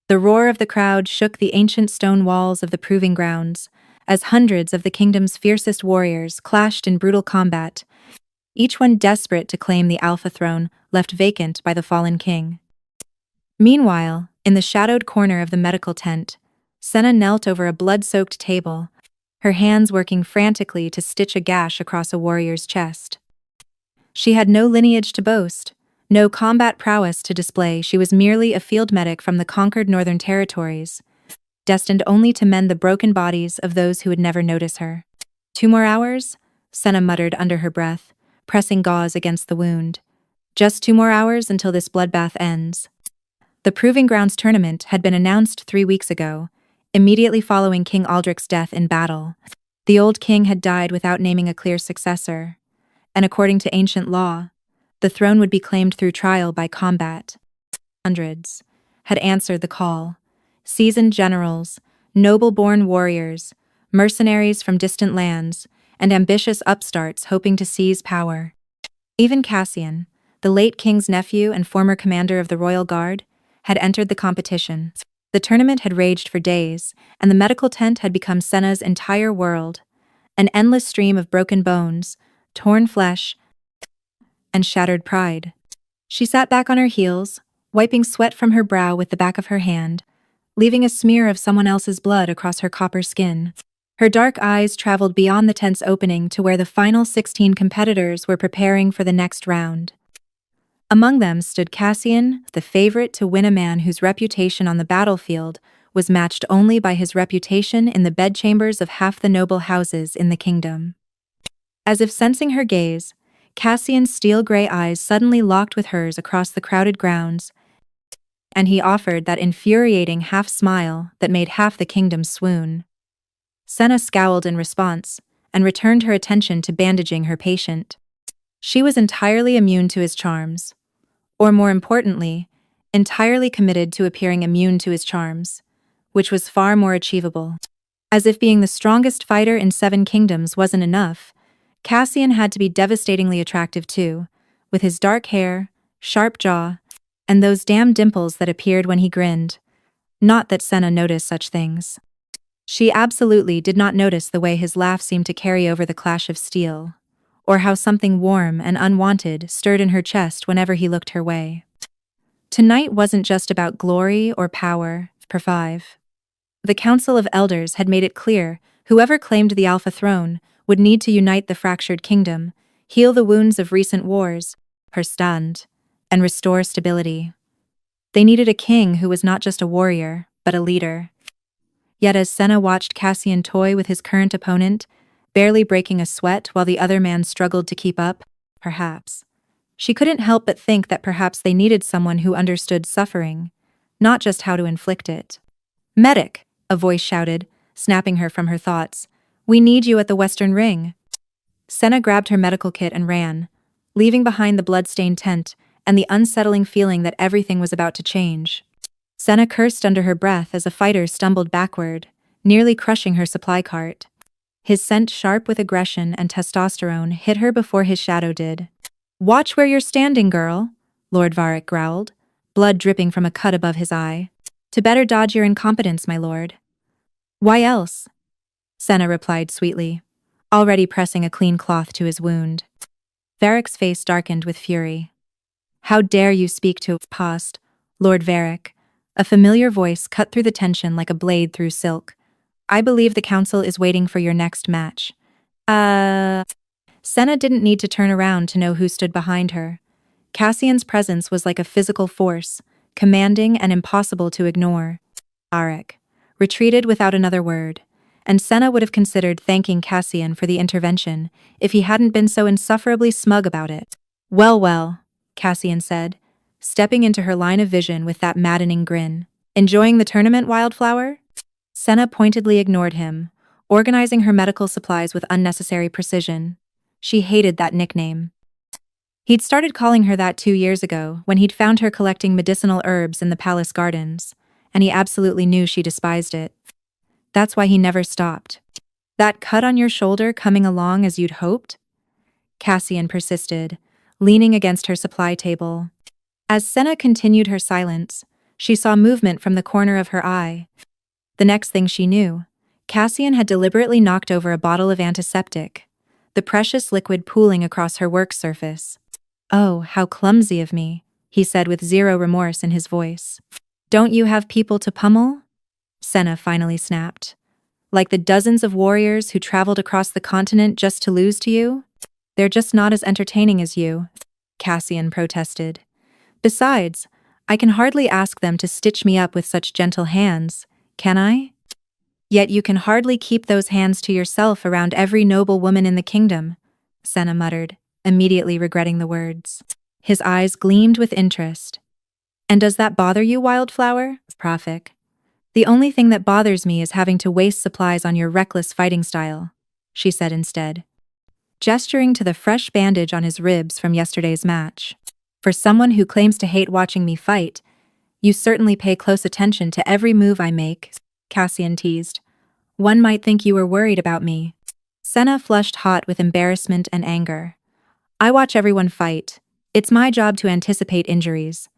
The roar of the crowd shook the ancient stone walls of the proving grounds, as hundreds of the kingdom's fiercest warriors clashed in brutal combat, each one desperate to claim the Alpha throne left vacant by the fallen king. Meanwhile, in the shadowed corner of the medical tent, Senna knelt over a blood-soaked table, her hands working frantically to stitch a gash across a warrior's chest. She had no lineage to boast, no combat prowess to display. She was merely a field medic from the conquered northern territories, destined only to mend the broken bodies of those who would never notice her. 2 more hours? Senna muttered under her breath, pressing gauze against the wound. Just 2 more hours until this bloodbath ends. The Proving Grounds tournament had been announced 3 weeks ago, immediately following King Aldrich's death in battle. The old king had died without naming a clear successor, and according to ancient law, the throne would be claimed through trial by combat. Hundreds had answered the call. Seasoned generals, noble-born warriors, mercenaries from distant lands, and ambitious upstarts hoping to seize power. Even Cassian, the late king's nephew and former commander of the royal guard, had entered the competition. The tournament had raged for days, and the medical tent had become Senna's entire world, an endless stream of broken bones, torn flesh, and shattered pride. She sat back on her heels, wiping sweat from her brow with the back of her hand, leaving a smear of someone else's blood across her copper skin. Her dark eyes traveled beyond the tent's opening to where the final 16 competitors were preparing for the next round. Among them stood Cassian, the favorite to win, a man whose reputation on the battlefield was matched only by his reputation in the bedchambers of half the noble houses in the kingdom. As if sensing her gaze, Cassian's steel-gray eyes suddenly locked with hers across the crowded grounds, and he offered that infuriating half-smile that made half the kingdom swoon. Senna scowled in response, and returned her attention to bandaging her patient. She was entirely immune to his charms. Or more importantly, entirely committed to appearing immune to his charms, which was far more achievable. As if being the strongest fighter in 7 kingdoms wasn't enough, Cassian had to be devastatingly attractive too, with his dark hair, sharp jaw, and those damn dimples that appeared when he grinned. Not that Senna noticed such things. She absolutely did not notice the way his laugh seemed to carry over the clash of steel, or how something warm and unwanted stirred in her chest whenever he looked her way. Tonight wasn't just about glory or power, per 5. The Council of Elders had made it clear whoever claimed the Alpha throne would need to unite the fractured kingdom, heal the wounds of recent wars, per stand, and restore stability. They needed a king who was not just a warrior, but a leader. Yet as Senna watched Cassian toy with his current opponent, barely breaking a sweat while the other man struggled to keep up, perhaps, she couldn't help but think that perhaps they needed someone who understood suffering, not just how to inflict it. "Medic!" a voice shouted, snapping her from her thoughts. "We need you at the Western Ring." Senna grabbed her medical kit and ran, leaving behind the blood-stained tent and the unsettling feeling that everything was about to change. Senna cursed under her breath as a fighter stumbled backward, nearly crushing her supply cart. His scent, sharp with aggression and testosterone, hit her before his shadow did. "Watch where you're standing, girl," Lord Varric growled, blood dripping from a cut above his eye. "To better dodge your incompetence, my lord." "Why else?" Senna replied sweetly, already pressing a clean cloth to his wound. Varric's face darkened with fury. "How dare you speak to past, Lord Varric?" A familiar voice cut through the tension like a blade through silk. "I believe the council is waiting for your next match." Senna didn't need to turn around to know who stood behind her. Cassian's presence was like a physical force, commanding and impossible to ignore. Varric retreated without another word, and Senna would have considered thanking Cassian for the intervention if he hadn't been so insufferably smug about it. "Well, well," Cassian said, stepping into her line of vision with that maddening grin. "Enjoying the tournament, Wildflower?" Senna pointedly ignored him, organizing her medical supplies with unnecessary precision. She hated that nickname. He'd started calling her that 2 years ago when he'd found her collecting medicinal herbs in the palace gardens, and he absolutely knew she despised it. That's why he never stopped. "That cut on your shoulder coming along as you'd hoped?" Cassian persisted, leaning against her supply table. As Senna continued her silence, She saw movement from the corner of her eye. The next thing she knew, Cassian had deliberately knocked over a bottle of antiseptic, the precious liquid pooling across her work surface. "Oh, how clumsy of me," he said with zero remorse in his voice. "Don't you have people to pummel?" Senna finally snapped. "Like the dozens of warriors who traveled across the continent just to lose to you? They're just not as entertaining as you," Cassian protested. "Besides, I can hardly ask them to stitch me up with such gentle hands, can I? Yet you can hardly keep those hands to yourself around every noble woman in the kingdom," Senna muttered, immediately regretting the words. His eyes gleamed with interest. "And does that bother you, Wildflower, Prophet? The only thing that bothers me is having to waste supplies on your reckless fighting style," she said instead, gesturing to the fresh bandage on his ribs from yesterday's match. "For someone who claims to hate watching me fight, you certainly pay close attention to every move I make," Cassian teased. "One might think you were worried about me." Senna flushed hot with embarrassment and anger. "I watch everyone fight. It's my job to anticipate injuries."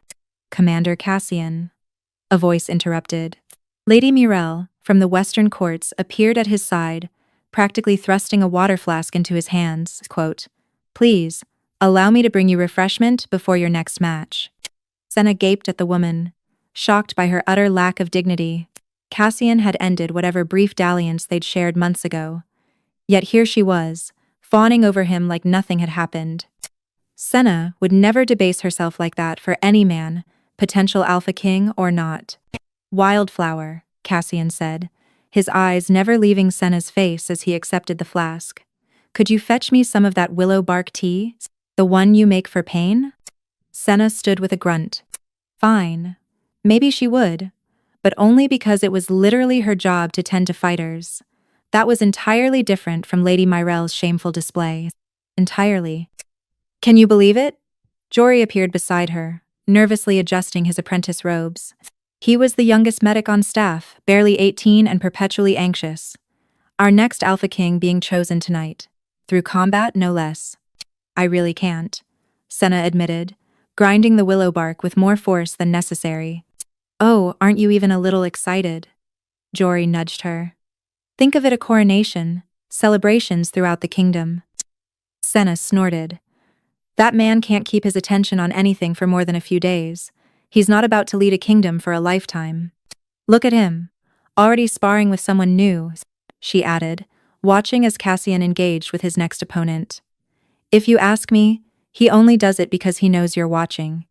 "Commander Cassian," a voice interrupted. Lady Mirelle, from the western courts, appeared at his side, practically thrusting a water flask into his hands. Quote, "Please, allow me to bring you refreshment before your next match." Senna gaped at the woman, shocked by her utter lack of dignity. Cassian had ended whatever brief dalliance they'd shared months ago. Yet here she was, fawning over him like nothing had happened. Senna would never debase herself like that for any man, potential alpha king or not. "Wildflower," Cassian said, his eyes never leaving Senna's face as he accepted the flask. "Could you fetch me some of that willow bark tea? The one you make for pain?" Senna stood with a grunt. Fine. Maybe she would, but only because it was literally her job to tend to fighters. That was entirely different from Lady Mirelle's shameful display. Entirely. "Can you believe it?" Jory appeared beside her, nervously adjusting his apprentice robes. He was the youngest medic on staff, barely 18 and perpetually anxious. "Our next Alpha King being chosen tonight. Through combat, no less." "I really can't," Senna admitted, grinding the willow bark with more force than necessary. "Oh, aren't you even a little excited?" Jory nudged her. "Think of it a coronation, celebrations throughout the kingdom." Senna snorted. "That man can't keep his attention on anything for more than a few days. He's not about to lead a kingdom for a lifetime. Look at him, already sparring with someone new," she added, watching as Cassian engaged with his next opponent. "If you ask me, he only does it because he knows you're watching."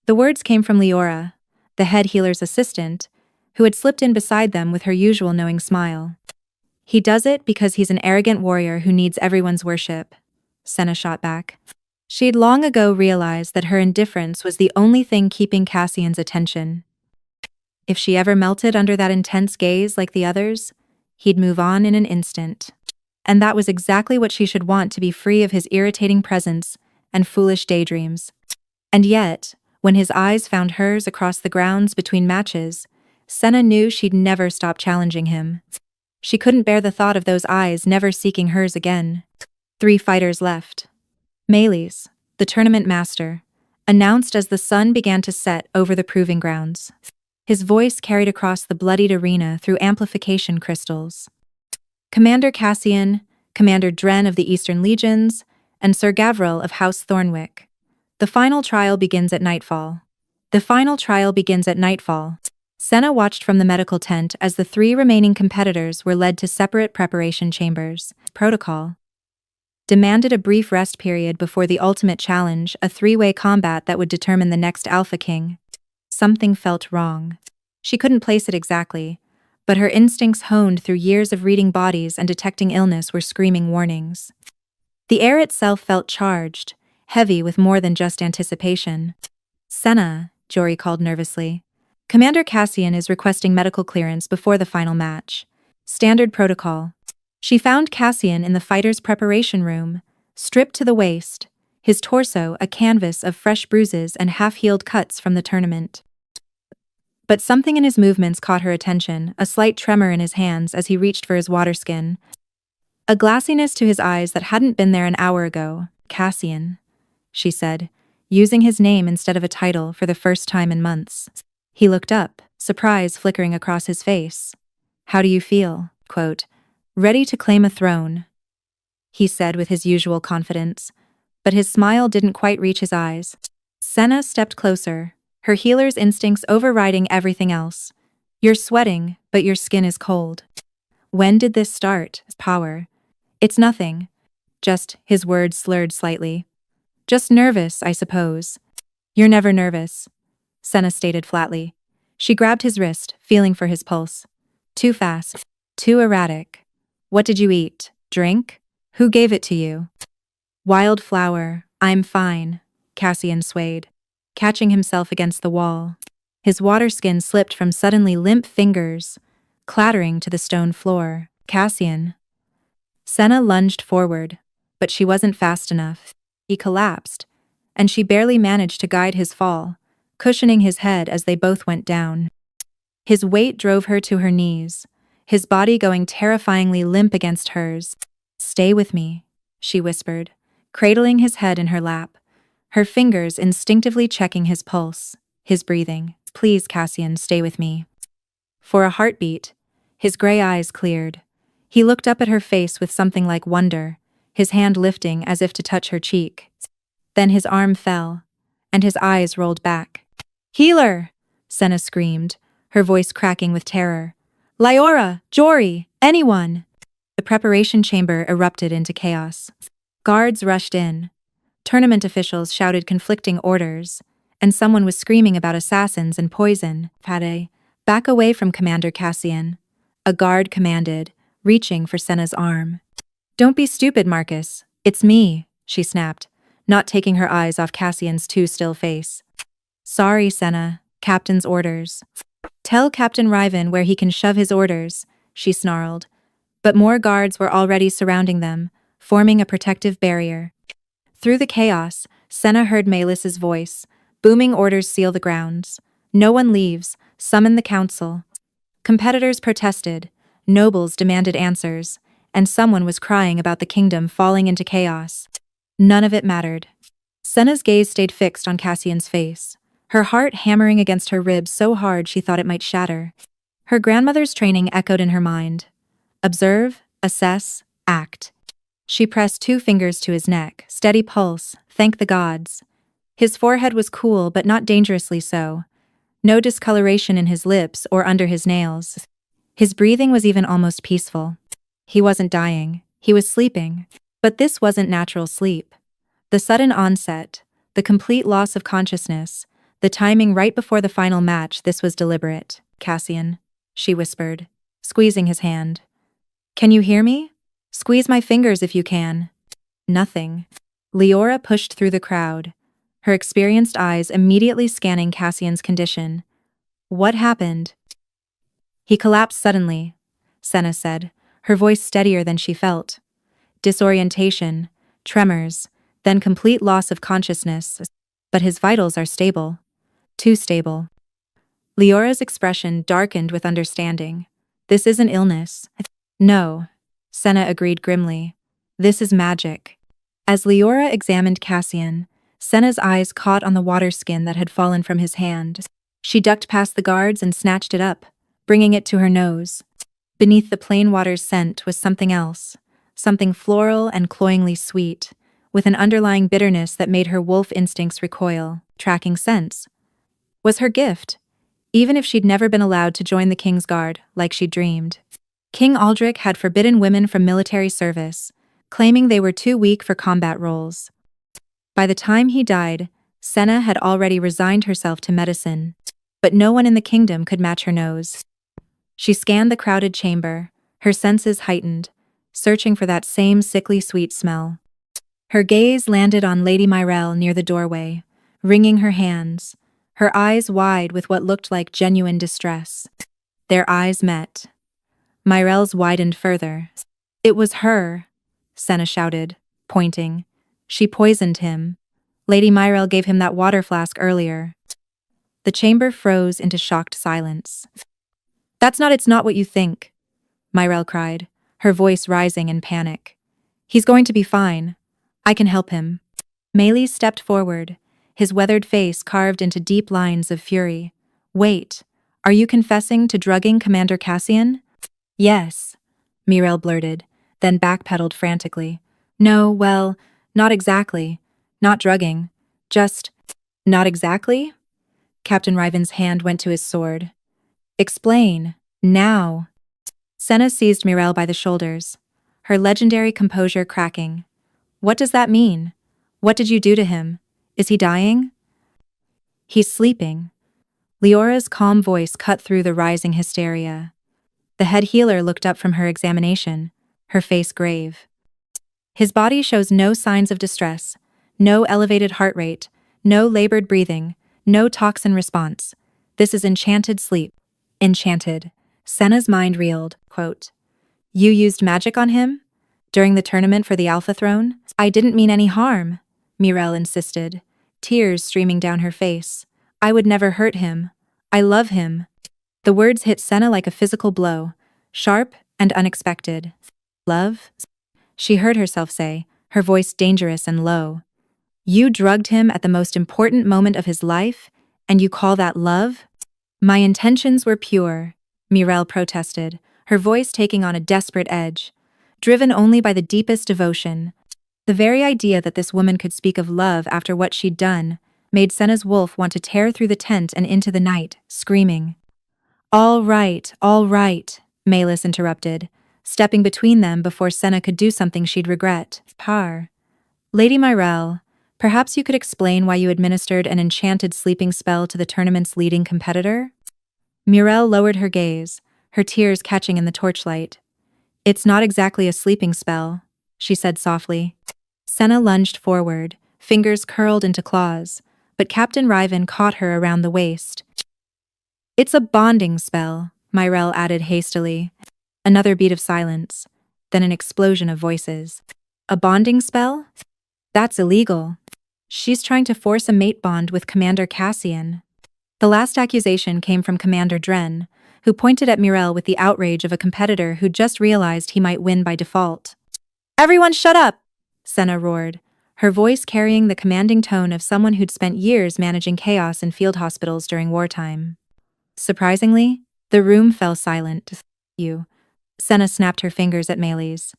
The words came from Leora, the head healer's assistant, who had slipped in beside them with her usual knowing smile. "He does it because he's an arrogant warrior who needs everyone's worship," Senna shot back. She'd long ago realized that her indifference was the only thing keeping Cassian's attention. If she ever melted under that intense gaze like the others, he'd move on in an instant. And that was exactly what she should want, to be free of his irritating presence and foolish daydreams. And yet, when his eyes found hers across the grounds between matches, Senna knew she'd never stop challenging him. She couldn't bear the thought of those eyes never seeking hers again. 3 fighters left. Meles, the tournament master, announced as the sun began to set over the proving grounds. His voice carried across the bloodied arena through amplification crystals. "Commander Cassian, Commander Dren of the Eastern Legions, and Sir Gavril of House Thornwick. The final trial begins at nightfall." The final trial begins at nightfall. Senna watched from the medical tent as the 3 remaining competitors were led to separate preparation chambers. Protocol demanded a brief rest period before the ultimate challenge, a 3-way combat that would determine the next Alpha King. Something felt wrong. She couldn't place it exactly, but her instincts honed through years of reading bodies and detecting illness were screaming warnings. The air itself felt charged, heavy with more than just anticipation. "Senna," Jory called nervously. "Commander Cassian is requesting medical clearance before the final match. Standard protocol." She found Cassian in the fighter's preparation room, stripped to the waist, his torso a canvas of fresh bruises and half-healed cuts from the tournament. But something in his movements caught her attention, a slight tremor in his hands as he reached for his waterskin. A glassiness to his eyes that hadn't been there an hour ago. "Cassian," she said, using his name instead of a title for the first time in months. He looked up, surprise flickering across his face. How do you feel? Quote, ready to claim a throne, he said with his usual confidence, but his smile didn't quite reach his eyes. Senna stepped closer, her healer's instincts overriding everything else. You're sweating, but your skin is cold. When did this start? Power. It's nothing. Just, his words slurred slightly. Just nervous, I suppose. You're never nervous, Senna stated flatly. She grabbed his wrist, feeling for his pulse. Too fast. Too erratic. What did you eat? Drink? Who gave it to you? Wildflower. I'm fine, Cassian swayed, catching himself against the wall. His water skin slipped from suddenly limp fingers, clattering to the stone floor. Cassian. Senna lunged forward, but she wasn't fast enough. He collapsed, and she barely managed to guide his fall, cushioning his head as they both went down. His weight drove her to her knees, his body going terrifyingly limp against hers. Stay with me, she whispered, cradling his head in her lap, her fingers instinctively checking his pulse, his breathing. Please, Cassian, stay with me. For a heartbeat, his gray eyes cleared. He looked up at her face with something like wonder, his hand lifting as if to touch her cheek. Then his arm fell, and his eyes rolled back. Healer! Senna screamed, her voice cracking with terror. Lyora! Jory! Anyone! The preparation chamber erupted into chaos. Guards rushed in. Tournament officials shouted conflicting orders, and someone was screaming about assassins and poison. Pade, back away from Commander Cassian, a guard commanded, reaching for Senna's arm. Don't be stupid, Marcus. It's me, she snapped, not taking her eyes off Cassian's too still face. Sorry, Senna. Captain's orders. Tell Captain Riven where he can shove his orders, she snarled. But more guards were already surrounding them, forming a protective barrier. Through the chaos, Senna heard Melis's voice, booming orders: seal the grounds. No one leaves, summon the council. Competitors protested, nobles demanded answers, and someone was crying about the kingdom falling into chaos. None of it mattered. Senna's gaze stayed fixed on Cassian's face, her heart hammering against her ribs so hard she thought it might shatter. Her grandmother's training echoed in her mind. Observe, assess, act. She pressed 2 fingers to his neck, steady pulse, thank the gods. His forehead was cool but not dangerously so. No discoloration in his lips or under his nails. His breathing was even almost peaceful. He wasn't dying, he was sleeping. But this wasn't natural sleep. The sudden onset, the complete loss of consciousness, the timing right before the final match, this was deliberate. Cassian, she whispered, squeezing his hand. Can you hear me? Squeeze my fingers if you can. Nothing. Leora pushed through the crowd, her experienced eyes immediately scanning Cassian's condition. What happened? He collapsed suddenly, Senna said, her voice steadier than she felt. Disorientation, tremors, then complete loss of consciousness, but his vitals are stable. Too stable. Leora's expression darkened with understanding. This isn't illness. No, Senna agreed grimly. This is magic. As Leora examined Cassian, Senna's eyes caught on the water skin that had fallen from his hand. She ducked past the guards and snatched it up, bringing it to her nose. Beneath the plain water's scent was something else, something floral and cloyingly sweet, with an underlying bitterness that made her wolf instincts recoil. Tracking scents was her gift, even if she'd never been allowed to join the King's Guard like she'd dreamed. King Aldrich had forbidden women from military service, claiming they were too weak for combat roles. By the time he died, Senna had already resigned herself to medicine, but no one in the kingdom could match her nose. She scanned the crowded chamber, her senses heightened, searching for that same sickly sweet smell. Her gaze landed on Lady Myrelle near the doorway, wringing her hands, her eyes wide with what looked like genuine distress. Their eyes met. Myrelle's widened further. It was her, Senna shouted, pointing. She poisoned him. Lady Myrelle gave him that water flask earlier. The chamber froze into shocked silence. It's not what you think, Myrelle cried, her voice rising in panic. He's going to be fine. I can help him. Melee stepped forward, his weathered face carved into deep lines of fury. Wait, are you confessing to drugging Commander Cassian? Yes, Mirel blurted, then backpedaled frantically. No, well, not exactly. Not drugging. Just, not exactly? Captain Riven's hand went to his sword. Explain. Now. Senna seized Mirel by the shoulders, her legendary composure cracking. What does that mean? What did you do to him? Is he dying? He's sleeping. Leora's calm voice cut through the rising hysteria. The head healer looked up from her examination, her face grave. His body shows no signs of distress, no elevated heart rate, no labored breathing, no toxin response. This is enchanted sleep. Enchanted. Senna's mind reeled, quote, You used magic on him? During the tournament for the Alpha Throne? I didn't mean any harm, Mirel insisted, tears streaming down her face. I would never hurt him. I love him. The words hit Senna like a physical blow, sharp and unexpected. Love? She heard herself say, her voice dangerous and low. You drugged him at the most important moment of his life, and you call that love? My intentions were pure, Mirel protested, her voice taking on a desperate edge. Driven only by the deepest devotion. The very idea that this woman could speak of love after what she'd done made Senna's wolf want to tear through the tent and into the night, screaming. All right, Malus interrupted, stepping between them before Senna could do something she'd regret. Par. Lady Mirel, perhaps you could explain why you administered an enchanted sleeping spell to the tournament's leading competitor? Mirel lowered her gaze, her tears catching in the torchlight. It's not exactly a sleeping spell, she said softly. Senna lunged forward, fingers curled into claws, but Captain Riven caught her around the waist. It's a bonding spell, Mirel added hastily. Another beat of silence, then an explosion of voices. A bonding spell? That's illegal. She's trying to force a mate bond with Commander Cassian. The last accusation came from Commander Dren, who pointed at Mirel with the outrage of a competitor who just realized he might win by default. Everyone shut up! Senna roared, her voice carrying the commanding tone of someone who'd spent years managing chaos in field hospitals during wartime. Surprisingly, the room fell silent. You. Senna snapped her fingers at Meles.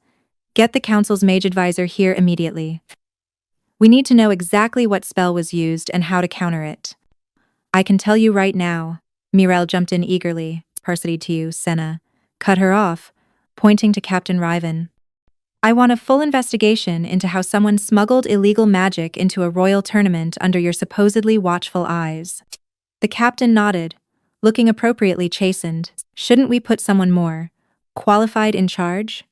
Get the council's mage advisor here immediately. We need to know exactly what spell was used and how to counter it. I can tell you right now. Mirel jumped in eagerly. Varsity to you, Senna. Cut her off, pointing to Captain Riven. I want a full investigation into how someone smuggled illegal magic into a royal tournament under your supposedly watchful eyes. The captain nodded, looking appropriately chastened. Shouldn't we put someone more qualified in charge?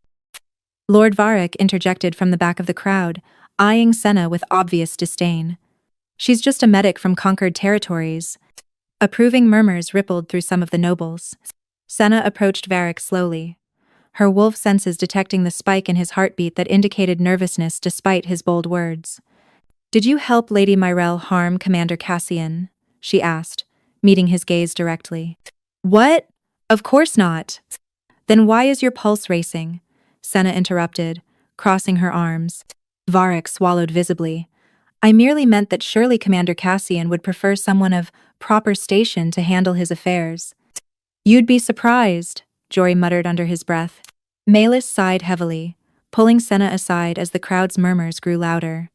Lord Varric interjected from the back of the crowd, eyeing Senna with obvious disdain. She's just a medic from conquered territories. Approving murmurs rippled through some of the nobles. Senna approached Varric slowly, her wolf senses detecting the spike in his heartbeat that indicated nervousness despite his bold words. Did you help Lady Mirel harm Commander Cassian? She asked, meeting his gaze directly. What? Of course not. Then why is your pulse racing? Senna interrupted, crossing her arms. Varric swallowed visibly. I merely meant that surely Commander Cassian would prefer someone of proper station to handle his affairs. You'd be surprised, Jory muttered under his breath. Malus sighed heavily, pulling Senna aside as the crowd's murmurs grew louder.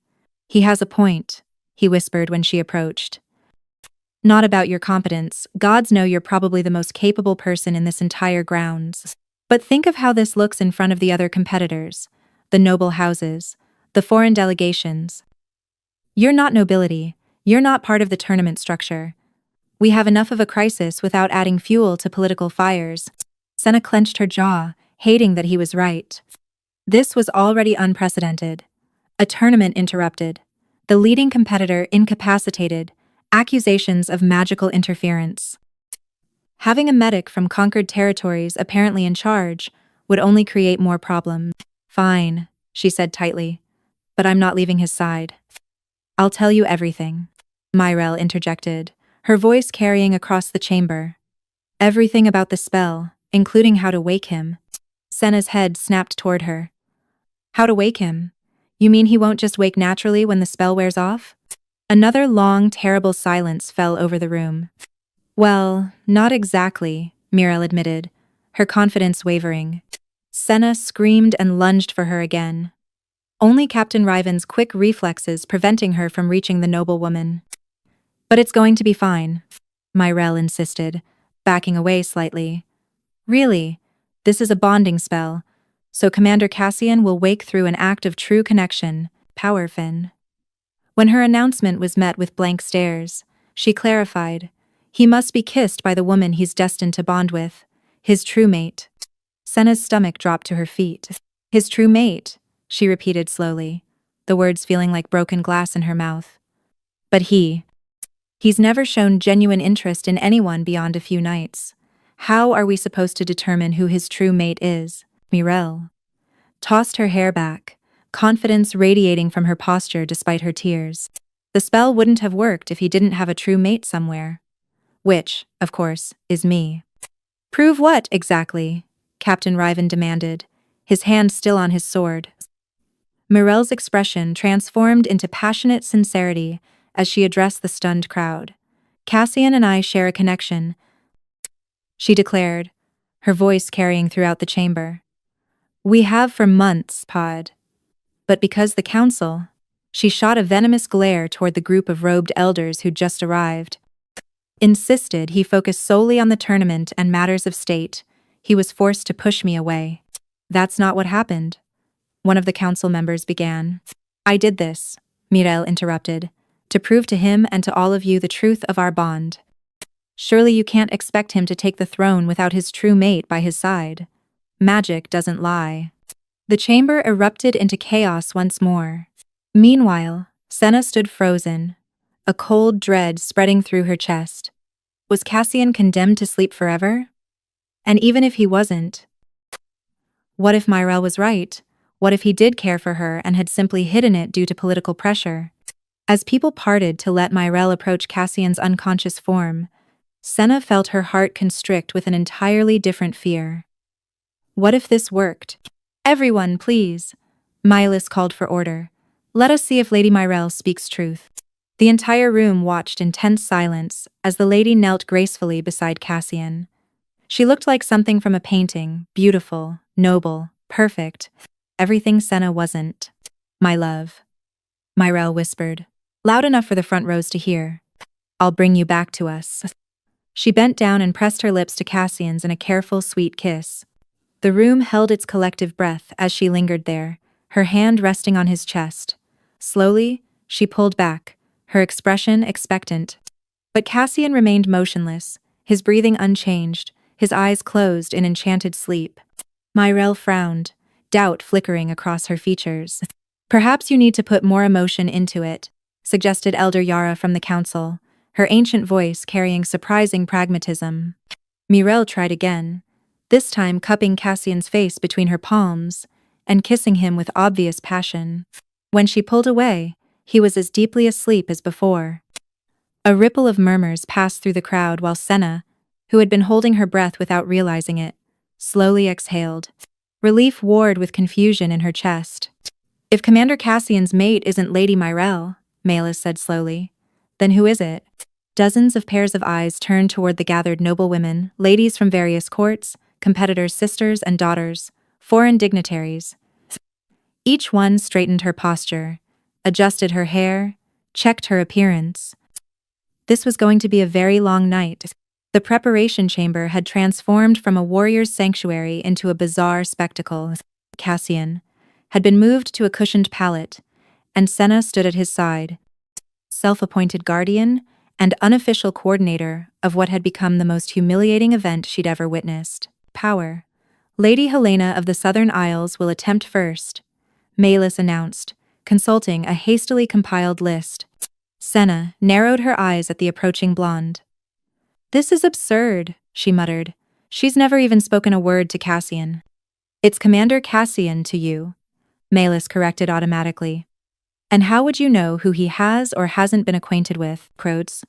He has a point, he whispered when she approached. Not about your competence. Gods know you're probably the most capable person in this entire grounds. But think of how this looks in front of the other competitors, the noble houses, the foreign delegations. You're not nobility. You're not part of the tournament structure. We have enough of a crisis without adding fuel to political fires. Senna clenched her jaw, hating that he was right. This was already unprecedented. A tournament interrupted. The leading competitor incapacitated. Accusations of magical interference. Having a medic from conquered territories apparently in charge would only create more problems. Fine, she said tightly. But I'm not leaving his side. I'll tell you everything. Mirel interjected, her voice carrying across the chamber. Everything about the spell, including how to wake him. Senna's head snapped toward her. How to wake him? You mean he won't just wake naturally when the spell wears off? Another long, terrible silence fell over the room. Well, not exactly, Mirel admitted, her confidence wavering. Senna screamed and lunged for her again, only Captain Riven's quick reflexes preventing her from reaching the noblewoman. But it's going to be fine, Myrelle insisted, backing away slightly. Really, this is a bonding spell, so Commander Cassian will wake through an act of true connection, power fin. When her announcement was met with blank stares, she clarified, he must be kissed by the woman he's destined to bond with, his true mate. Senna's stomach dropped to her feet. His true mate, she repeated slowly, the words feeling like broken glass in her mouth. But he's never shown genuine interest in anyone beyond a few nights. How are we supposed to determine who his true mate is? Mirelle tossed her hair back, confidence radiating from her posture despite her tears. The spell wouldn't have worked if he didn't have a true mate somewhere. Which, of course, is me. Prove what, exactly? Captain Riven demanded, his hand still on his sword. Mirelle's expression transformed into passionate sincerity as she addressed the stunned crowd. Cassian and I share a connection, she declared, her voice carrying throughout the chamber. We have for months, Pod. But because the council, she shot a venomous glare toward the group of robed elders who'd just arrived, insisted he focus solely on the tournament and matters of state, he was forced to push me away. That's not what happened, one of the council members began. I did this, Mirelle interrupted, to prove to him and to all of you the truth of our bond. Surely you can't expect him to take the throne without his true mate by his side. Magic doesn't lie. The chamber erupted into chaos once more. Meanwhile, Senna stood frozen, a cold dread spreading through her chest. Was Cassian condemned to sleep forever? And even if he wasn't, what if Myrelle was right? What if he did care for her and had simply hidden it due to political pressure? As people parted to let Myrelle approach Cassian's unconscious form, Senna felt her heart constrict with an entirely different fear. What if this worked? Everyone, please, Mylus called for order. Let us see if Lady Myrelle speaks truth. The entire room watched in tense silence as the lady knelt gracefully beside Cassian. She looked like something from a painting, beautiful, noble, perfect. Everything Senna wasn't. My love, Myrelle whispered, loud enough for the front rows to hear. I'll bring you back to us. She bent down and pressed her lips to Cassian's in a careful, sweet kiss. The room held its collective breath as she lingered there, her hand resting on his chest. Slowly, she pulled back, her expression expectant. But Cassian remained motionless, his breathing unchanged, his eyes closed in enchanted sleep. Myrelle frowned, doubt flickering across her features. Perhaps you need to put more emotion into it, suggested Elder Yara from the council, her ancient voice carrying surprising pragmatism. Myrelle tried again, this time cupping Cassian's face between her palms and kissing him with obvious passion. When she pulled away, he was as deeply asleep as before. A ripple of murmurs passed through the crowd while Senna, who had been holding her breath without realizing it, slowly exhaled. Relief warred with confusion in her chest. If Commander Cassian's mate isn't Lady Myrelle, Malus said slowly, then who is it? Dozens of pairs of eyes turned toward the gathered noblewomen, ladies from various courts, competitors' sisters and daughters, foreign dignitaries. Each one straightened her posture, adjusted her hair, checked her appearance. This was going to be a very long night. The preparation chamber had transformed from a warrior's sanctuary into a bizarre spectacle. Cassian had been moved to a cushioned pallet, and Senna stood at his side, self-appointed guardian and unofficial coordinator of what had become the most humiliating event she'd ever witnessed. Power. Lady Helena of the Southern Isles will attempt first, Malus announced, consulting a hastily compiled list. Senna narrowed her eyes at the approaching blonde. This is absurd, she muttered. She's never even spoken a word to Cassian. It's Commander Cassian to you, Malus corrected automatically. And how would you know who he has or hasn't been acquainted with, Crodes?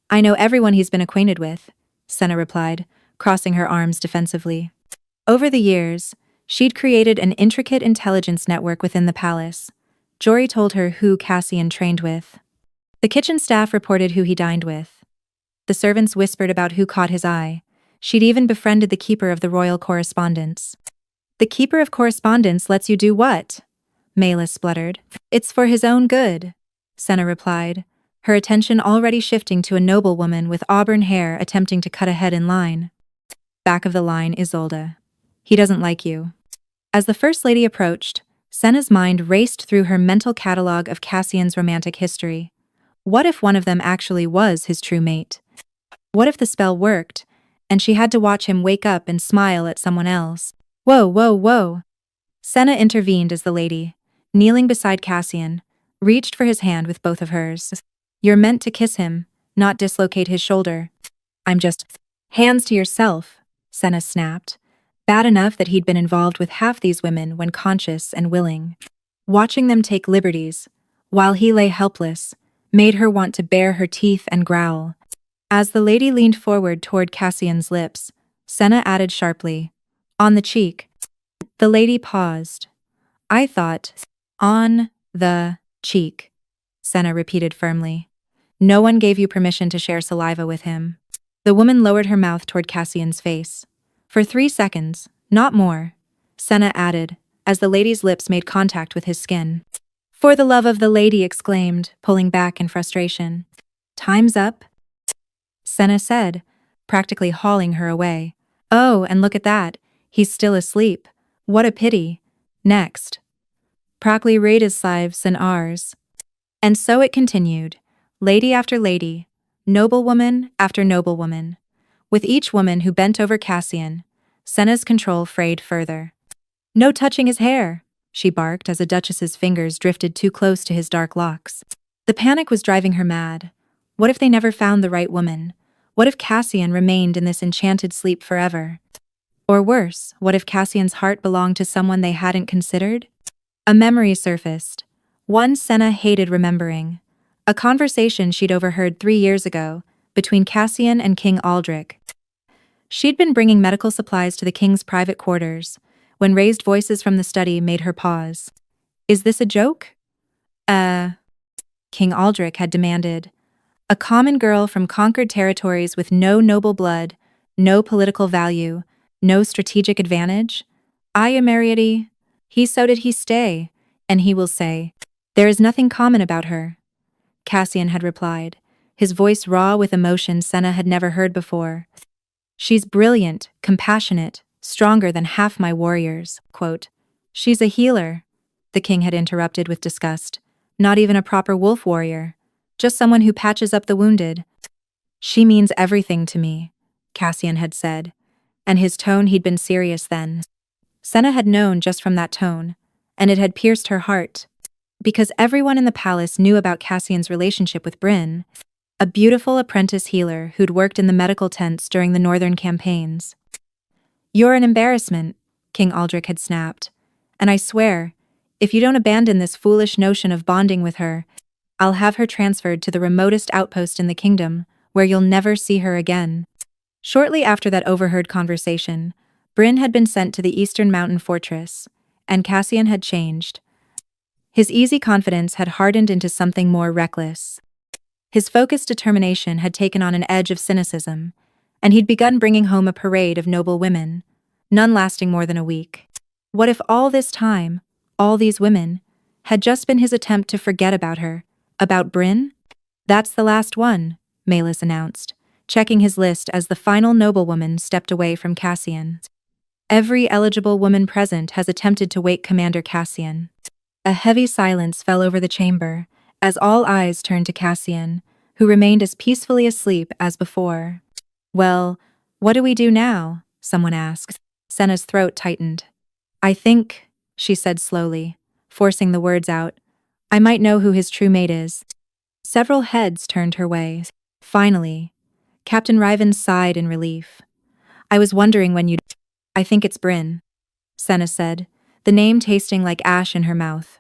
I know everyone he's been acquainted with, Senna replied, crossing her arms defensively. Over the years, she'd created an intricate intelligence network within the palace. Jory told her who Cassian trained with. The kitchen staff reported who he dined with. The servants whispered about who caught his eye. She'd even befriended the keeper of the royal correspondence. The keeper of correspondence lets you do what? Maela spluttered. It's for his own good, Senna replied, her attention already shifting to a noblewoman with auburn hair attempting to cut ahead in line. Back of the line, Isolde. He doesn't like you. As the First Lady approached, Senna's mind raced through her mental catalogue of Cassian's romantic history. What if one of them actually was his true mate? What if the spell worked, and she had to watch him wake up and smile at someone else? Whoa, whoa, whoa. Senna intervened as the lady, kneeling beside Cassian, reached for his hand with both of hers. You're meant to kiss him, not dislocate his shoulder. I'm just… Hands to yourself, Senna snapped. Bad enough that he'd been involved with half these women when conscious and willing. Watching them take liberties, while he lay helpless, made her want to bare her teeth and growl. As the lady leaned forward toward Cassian's lips, Senna added sharply, on the cheek. The lady paused. I thought, on the cheek, Senna repeated firmly. No one gave you permission to share saliva with him. The woman lowered her mouth toward Cassian's face. For 3 seconds, not more, Senna added, as the lady's lips made contact with his skin. For the love of the lady, exclaimed, pulling back in frustration. Time's up, Senna said, practically hauling her away. Oh, and look at that, he's still asleep. What a pity. Next. Prakli Rada's lives and ours. And so it continued, lady after lady, noblewoman after noblewoman. With each woman who bent over Cassian, Senna's control frayed further. No touching his hair, she barked as a duchess's fingers drifted too close to his dark locks. The panic was driving her mad. What if they never found the right woman? What if Cassian remained in this enchanted sleep forever? Or worse, what if Cassian's heart belonged to someone they hadn't considered? A memory surfaced. One Senna hated remembering. A conversation she'd overheard 3 years ago, between Cassian and King Aldrich. She'd been bringing medical supplies to the king's private quarters, when raised voices from the study made her pause. Is this a joke? King Aldrich had demanded. A common girl from conquered territories with no noble blood, no political value, no strategic advantage? I am Mariety. So did he stay, and he will say. There is nothing common about her, Cassian had replied, his voice raw with emotion Senna had never heard before. She's brilliant, compassionate, stronger than half my warriors, quote. She's a healer, the king had interrupted with disgust. Not even a proper wolf warrior. Just someone who patches up the wounded. She means everything to me, Cassian had said, and his tone he'd been serious then. Senna had known just from that tone, and it had pierced her heart. Because everyone in the palace knew about Cassian's relationship with Bryn, a beautiful apprentice healer who'd worked in the medical tents during the northern campaigns. You're an embarrassment, King Aldrich had snapped, and I swear, if you don't abandon this foolish notion of bonding with her, I'll have her transferred to the remotest outpost in the kingdom, where you'll never see her again. Shortly after that overheard conversation, Bryn had been sent to the eastern mountain fortress, and Cassian had changed. His easy confidence had hardened into something more reckless. His focused determination had taken on an edge of cynicism, and he'd begun bringing home a parade of noble women, none lasting more than a week. What if all this time, all these women, had just been his attempt to forget about her, about Bryn? That's the last one, Maelys announced, checking his list as the final noblewoman stepped away from Cassian. Every eligible woman present has attempted to wake Commander Cassian. A heavy silence fell over the chamber, as all eyes turned to Cassian, who remained as peacefully asleep as before. Well, what do we do now? Someone asked. Senna's throat tightened. I think, she said slowly, forcing the words out, I might know who his true mate is. Several heads turned her way. Finally, Captain Riven sighed in relief. I was wondering when you'd… I think it's Bryn, Senna said, the name tasting like ash in her mouth.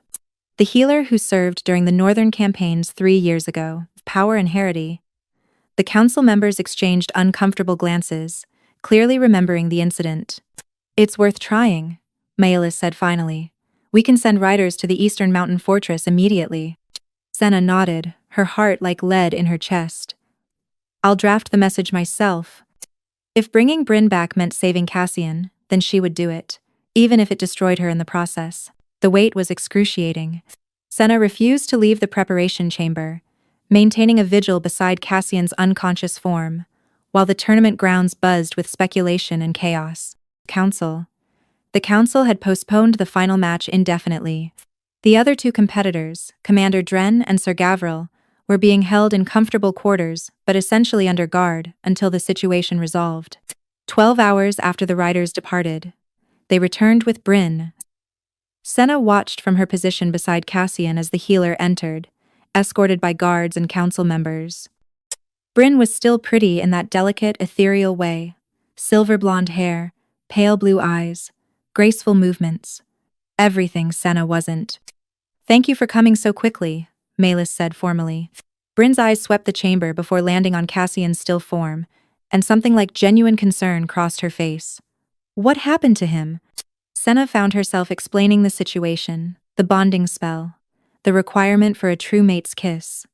The healer who served during the northern campaigns 3 years ago, Power and Harity. The council members exchanged uncomfortable glances, clearly remembering the incident. It's worth trying, Maelys said finally. We can send riders to the eastern mountain fortress immediately. Senna nodded, her heart like lead in her chest. I'll draft the message myself. If bringing Bryn back meant saving Cassian, then she would do it, even if it destroyed her in the process. The wait was excruciating. Senna refused to leave the preparation chamber, maintaining a vigil beside Cassian's unconscious form, while the tournament grounds buzzed with speculation and chaos. Council. The council had postponed the final match indefinitely. The other two competitors, Commander Dren and Sir Gavril, were being held in comfortable quarters but essentially under guard until the situation resolved. 12 hours after the riders departed, they returned with Bryn. Senna watched from her position beside Cassian as the healer entered, escorted by guards and council members. Bryn was still pretty in that delicate, ethereal way. Silver blonde hair, pale blue eyes, graceful movements. Everything Senna wasn't. "Thank you for coming so quickly," Malis said formally. Bryn's eyes swept the chamber before landing on Cassian's still form, and something like genuine concern crossed her face. What happened to him? Senna found herself explaining the situation, the bonding spell, the requirement for a true mate's kiss,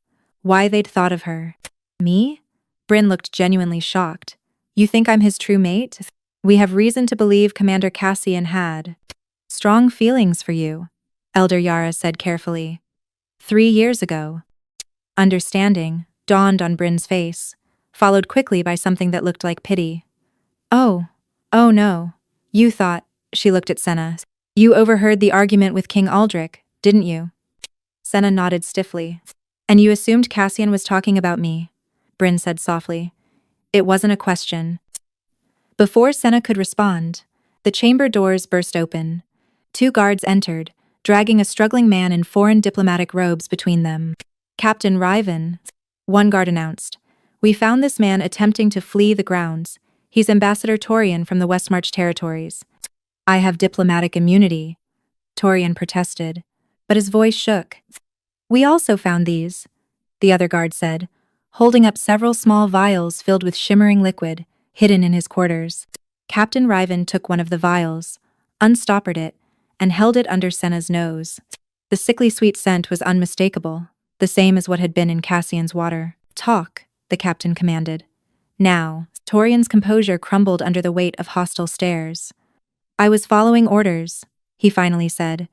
why they'd thought of her. Me? Bryn looked genuinely shocked. You think I'm his true mate? We have reason to believe Commander Cassian had strong feelings for you, Elder Yara said carefully. 3 years ago. Understanding dawned on Bryn's face, followed quickly by something that looked like pity. Oh no. You thought, she looked at Senna. You overheard the argument with King Aldrich, didn't you? Senna nodded stiffly. And you assumed Cassian was talking about me, Bryn said softly. It wasn't a question. Before Senna could respond, the chamber doors burst open. 2 guards entered, dragging a struggling man in foreign diplomatic robes between them. Captain Riven, one guard announced. We found this man attempting to flee the grounds. He's Ambassador Torian from the Westmarch territories. I have diplomatic immunity, Torian protested, but his voice shook. We also found these, the other guard said, holding up several small vials filled with shimmering liquid, hidden in his quarters. Captain Riven took one of the vials, unstoppered it, and held it under Senna's nose. The sickly sweet scent was unmistakable, the same as what had been in Cassian's water. Talk, the captain commanded. Now, Torian's composure crumbled under the weight of hostile stares. I was following orders, he finally said.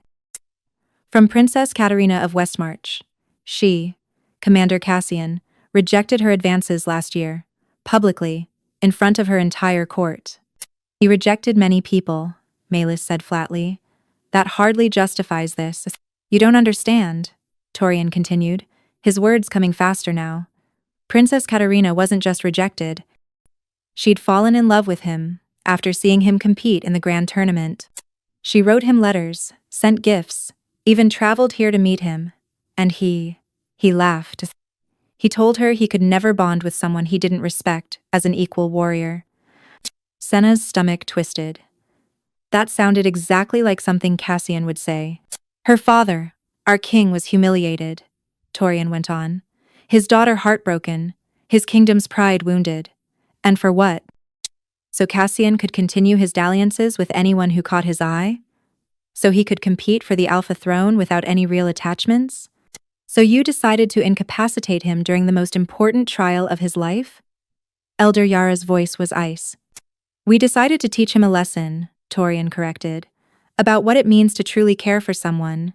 From Princess Katerina of Westmarch. She, Commander Cassian, rejected her advances last year, publicly, in front of her entire court. He rejected many people, Malis said flatly. That hardly justifies this. You don't understand, Torian continued, his words coming faster now. Princess Katerina wasn't just rejected. She'd fallen in love with him after seeing him compete in the grand tournament. She wrote him letters, sent gifts, even traveled here to meet him. And he laughed. He told her he could never bond with someone he didn't respect as an equal warrior. Senna's stomach twisted. That sounded exactly like something Cassian would say. Her father, our king, was humiliated, Torian went on. His daughter heartbroken, his kingdom's pride wounded. And for what? So Cassian could continue his dalliances with anyone who caught his eye? So he could compete for the Alpha throne without any real attachments? So you decided to incapacitate him during the most important trial of his life? Elder Yara's voice was ice. We decided to teach him a lesson, Torian corrected, about what it means to truly care for someone.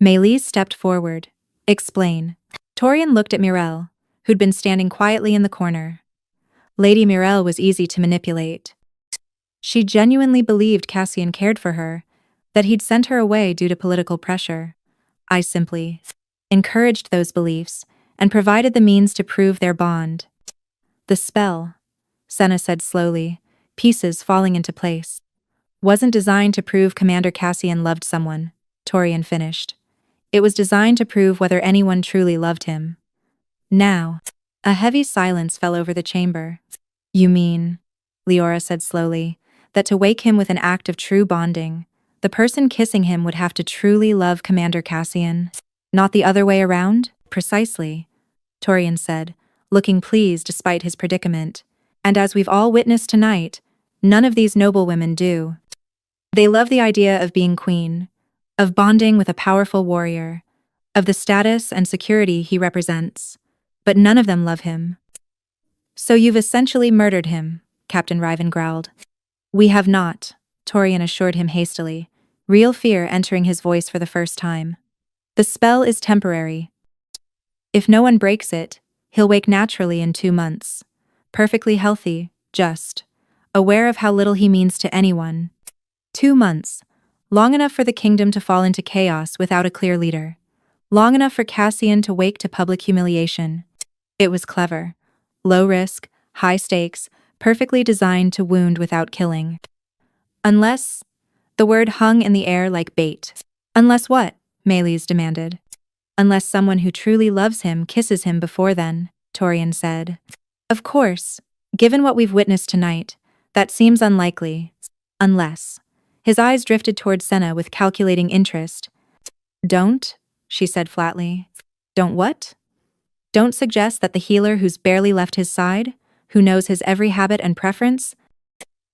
Maelys stepped forward. Explain. Torian looked at Mirelle, who'd been standing quietly in the corner. Lady Mirelle was easy to manipulate. She genuinely believed Cassian cared for her, that he'd sent her away due to political pressure. I simply encouraged those beliefs and provided the means to prove their bond. The spell, Senna said slowly, pieces falling into place, wasn't designed to prove Commander Cassian loved someone, Torian finished. It was designed to prove whether anyone truly loved him. Now, a heavy silence fell over the chamber. You mean, Leora said slowly, that to wake him with an act of true bonding, the person kissing him would have to truly love Commander Cassian? Not the other way around? Precisely, Torian said, looking pleased despite his predicament. And as we've all witnessed tonight, none of these noble women do. They love the idea of being queen, of bonding with a powerful warrior, of the status and security he represents, but none of them love him. So you've essentially murdered him, Captain Riven growled. We have not, Torian assured him hastily, real fear entering his voice for the first time. The spell is temporary. If no one breaks it, he'll wake naturally in 2 months. Perfectly healthy, just. Aware of how little he means to anyone. 2 months. Long enough for the kingdom to fall into chaos without a clear leader. Long enough for Cassian to wake to public humiliation. It was clever. Low risk, high stakes, perfectly designed to wound without killing. Unless... The word hung in the air like bait. Unless what? Melis demanded. Unless someone who truly loves him kisses him before then, Torian said. Of course, given what we've witnessed tonight, that seems unlikely. Unless. His eyes drifted toward Senna with calculating interest. Don't, she said flatly. Don't what? Don't suggest that the healer who's barely left his side, who knows his every habit and preference,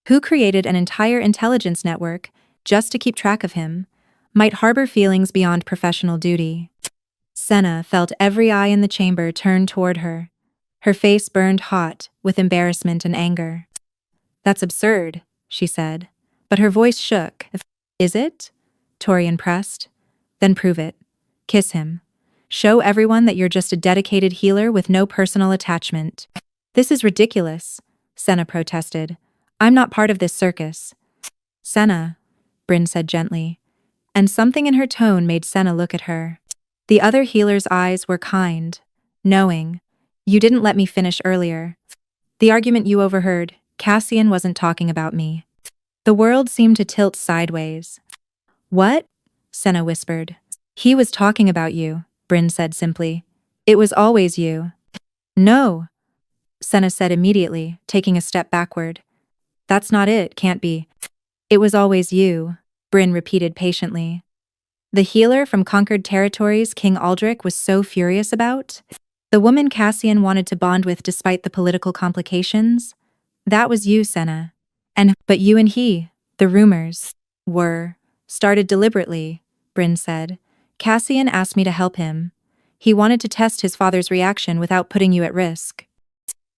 who created an entire intelligence network just to keep track of him, might harbor feelings beyond professional duty. Senna felt every eye in the chamber turn toward her. Her face burned hot with embarrassment and anger. That's absurd, she said, but her voice shook. Is it? Torian pressed. Then prove it. Kiss him. Show everyone that you're just a dedicated healer with no personal attachment. This is ridiculous, Senna protested. I'm not part of this circus. Senna, Bryn said gently, and something in her tone made Senna look at her. The other healer's eyes were kind, knowing. You didn't let me finish earlier. The argument you overheard, Cassian wasn't talking about me. The world seemed to tilt sideways. What? Senna whispered. He was talking about you, Bryn said simply. It was always you. No, Senna said immediately, taking a step backward. That's not it, can't be. It was always you, Bryn repeated patiently. The healer from conquered territories King Aldrich was so furious about? The woman Cassian wanted to bond with despite the political complications? That was you, Senna. But you and he, the rumors, started deliberately, Bryn said. Cassian asked me to help him. He wanted to test his father's reaction without putting you at risk.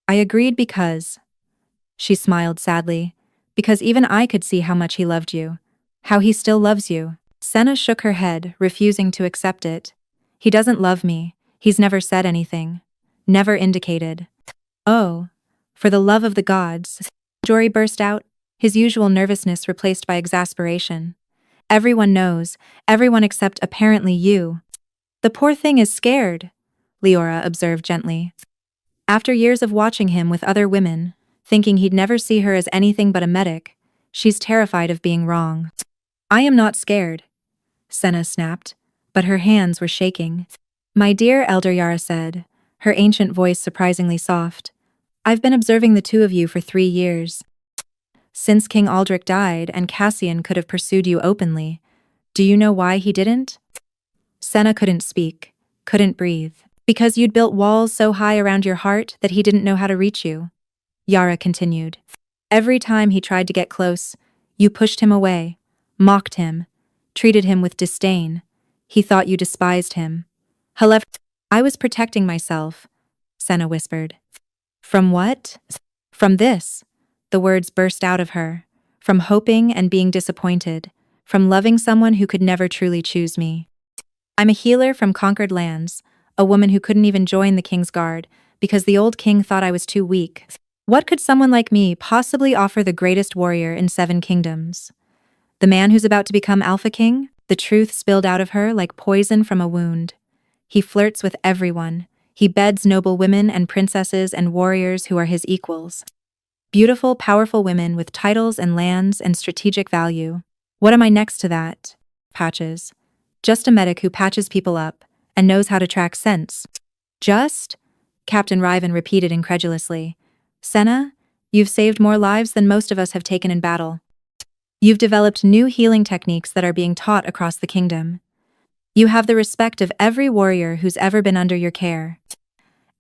I agreed because... She smiled sadly. Because even I could see how much he loved you. How he still loves you. Senna shook her head, refusing to accept it. He doesn't love me. He's never said anything. Never indicated. Oh, for the love of the gods, Jory burst out, his usual nervousness replaced by exasperation. Everyone knows, everyone except apparently you. The poor thing is scared, Leora observed gently. After years of watching him with other women, thinking he'd never see her as anything but a medic, she's terrified of being wrong. I am not scared, Senna snapped, but her hands were shaking. My dear Elder Yara said, her ancient voice surprisingly soft. I've been observing the two of you for 3 years. Since King Aldrich died and Cassian could have pursued you openly, do you know why he didn't? Senna couldn't speak, couldn't breathe, because you'd built walls so high around your heart that he didn't know how to reach you. Yara continued. Every time he tried to get close, you pushed him away, mocked him, treated him with disdain. He thought you despised him. However, I was protecting myself, Senna whispered. From what? From this. The words burst out of her. From hoping and being disappointed. From loving someone who could never truly choose me. I'm a healer from conquered lands, a woman who couldn't even join the king's guard because the old king thought I was too weak. What could someone like me possibly offer the greatest warrior in 7 kingdoms? The man who's about to become Alpha King? The truth spilled out of her like poison from a wound. He flirts with everyone. He beds noble women and princesses and warriors who are his equals. Beautiful, powerful women with titles and lands and strategic value. What am I next to that? Patches. Just a medic who patches people up and knows how to track scents. Just? Captain Riven repeated incredulously. Senna, you've saved more lives than most of us have taken in battle. You've developed new healing techniques that are being taught across the kingdom. You have the respect of every warrior who's ever been under your care.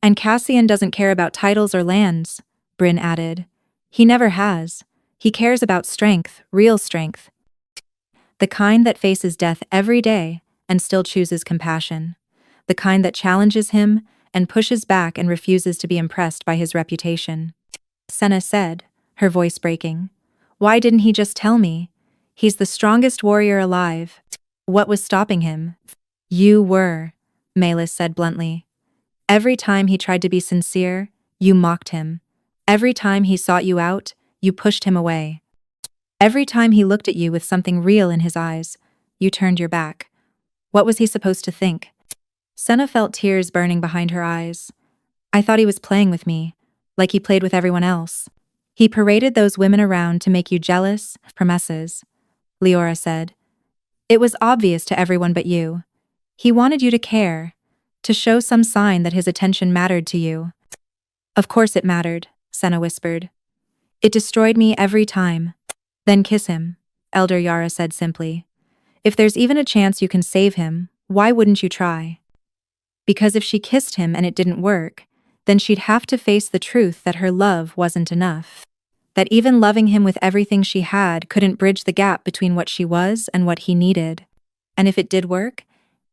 And Cassian doesn't care about titles or lands, Bryn added. He never has. He cares about strength, real strength. The kind that faces death every day and still chooses compassion. The kind that challenges him and pushes back and refuses to be impressed by his reputation. Senna said, her voice breaking. Why didn't he just tell me? He's the strongest warrior alive. What was stopping him? You were, Melis said bluntly. Every time he tried to be sincere, you mocked him. Every time he sought you out, you pushed him away. Every time he looked at you with something real in his eyes, you turned your back. What was he supposed to think? Senna felt tears burning behind her eyes. I thought he was playing with me, like he played with everyone else. He paraded those women around to make you jealous, promesses, Leora said. It was obvious to everyone but you. He wanted you to care, to show some sign that his attention mattered to you. Of course it mattered, Senna whispered. It destroyed me every time. Then kiss him, Elder Yara said simply. If there's even a chance you can save him, why wouldn't you try? Because if she kissed him and it didn't work, then she'd have to face the truth that her love wasn't enough. That even loving him with everything she had couldn't bridge the gap between what she was and what he needed. And if it did work,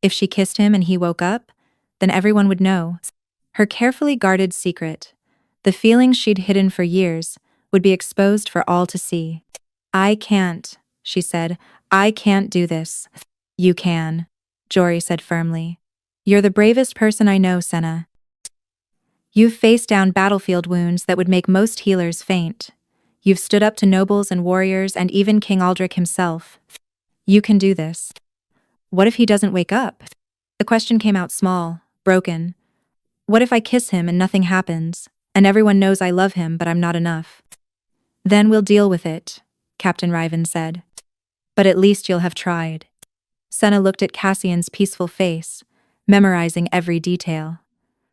if she kissed him and he woke up, then everyone would know. Her carefully guarded secret, the feelings she'd hidden for years, would be exposed for all to see. I can't, she said. I can't do this. You can, Jory said firmly. You're the bravest person I know, Senna. You've faced down battlefield wounds that would make most healers faint. You've stood up to nobles and warriors and even King Aldrich himself. You can do this. What if he doesn't wake up? The question came out small, broken. What if I kiss him and nothing happens, and everyone knows I love him but I'm not enough? Then we'll deal with it, Captain Riven said. But at least you'll have tried. Senna looked at Cassian's peaceful face, memorizing every detail.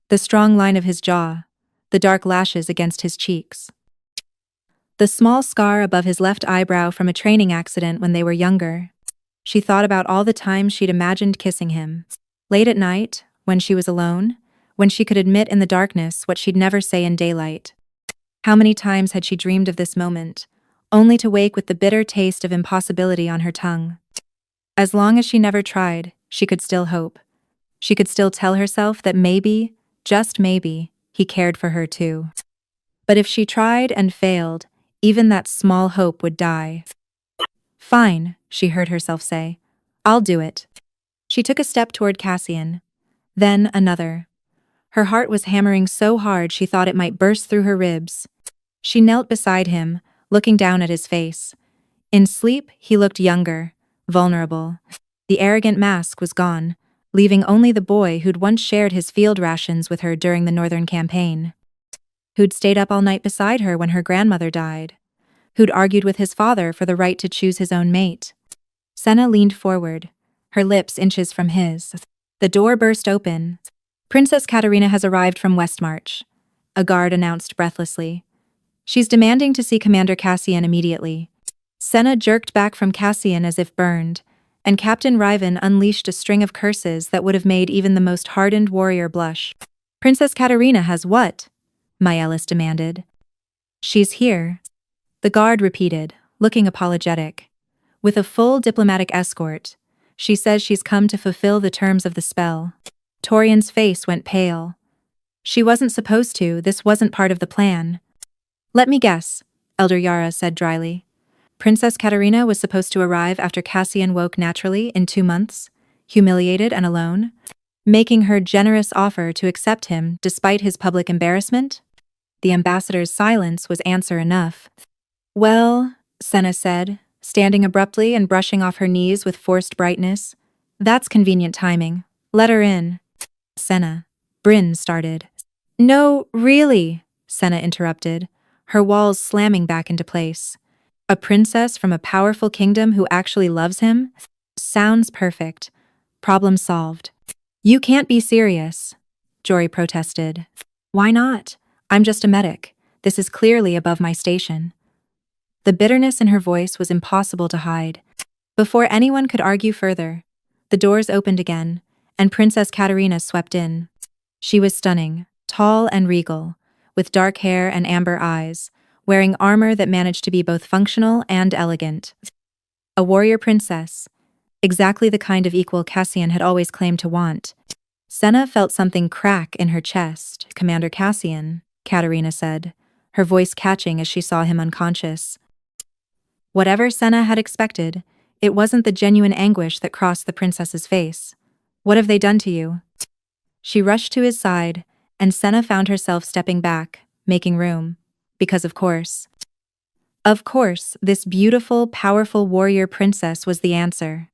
The strong line of his jaw, the dark lashes against his cheeks. The small scar above his left eyebrow from a training accident when they were younger. She thought about all the times she'd imagined kissing him. Late at night, when she was alone, when she could admit in the darkness what she'd never say in daylight. How many times had she dreamed of this moment, only to wake with the bitter taste of impossibility on her tongue? As long as she never tried, she could still hope. She could still tell herself that maybe, just maybe, he cared for her too. But if she tried and failed, even that small hope would die. Fine, she heard herself say. I'll do it. She took a step toward Cassian. Then another. Her heart was hammering so hard she thought it might burst through her ribs. She knelt beside him, looking down at his face. In sleep, he looked younger, vulnerable. The arrogant mask was gone, leaving only the boy who'd once shared his field rations with her during the Northern Campaign. Who'd stayed up all night beside her when her grandmother died. Who'd argued with his father for the right to choose his own mate. Senna leaned forward, her lips inches from his. The door burst open. Princess Katerina has arrived from Westmarch, a guard announced breathlessly. She's demanding to see Commander Cassian immediately. Senna jerked back from Cassian as if burned, and Captain Riven unleashed a string of curses that would have made even the most hardened warrior blush. Princess Katerina has what? Maelis demanded. She's here, the guard repeated, looking apologetic. With a full diplomatic escort, she says she's come to fulfill the terms of the spell. Torian's face went pale. She wasn't supposed to, this wasn't part of the plan. Let me guess, Elder Yara said dryly. Princess Katerina was supposed to arrive after Cassian woke naturally in 2 months, humiliated and alone, making her generous offer to accept him despite his public embarrassment? The ambassador's silence was answer enough. Well, Senna said, standing abruptly and brushing off her knees with forced brightness. That's convenient timing. Let her in. Senna. Bryn started. No, really, Senna interrupted, her walls slamming back into place. A princess from a powerful kingdom who actually loves him? Sounds perfect. Problem solved. You can't be serious, Jory protested. Why not? I'm just a medic. This is clearly above my station. The bitterness in her voice was impossible to hide. Before anyone could argue further, the doors opened again, and Princess Katerina swept in. She was stunning, tall and regal, with dark hair and amber eyes, wearing armor that managed to be both functional and elegant. A warrior princess, exactly the kind of equal Cassian had always claimed to want. Senna felt something crack in her chest. Commander Cassian, Katerina said, her voice catching as she saw him unconscious. Whatever Senna had expected, it wasn't the genuine anguish that crossed the princess's face. What have they done to you? She rushed to his side, and Senna found herself stepping back, making room. Because of course, this beautiful, powerful warrior princess was the answer.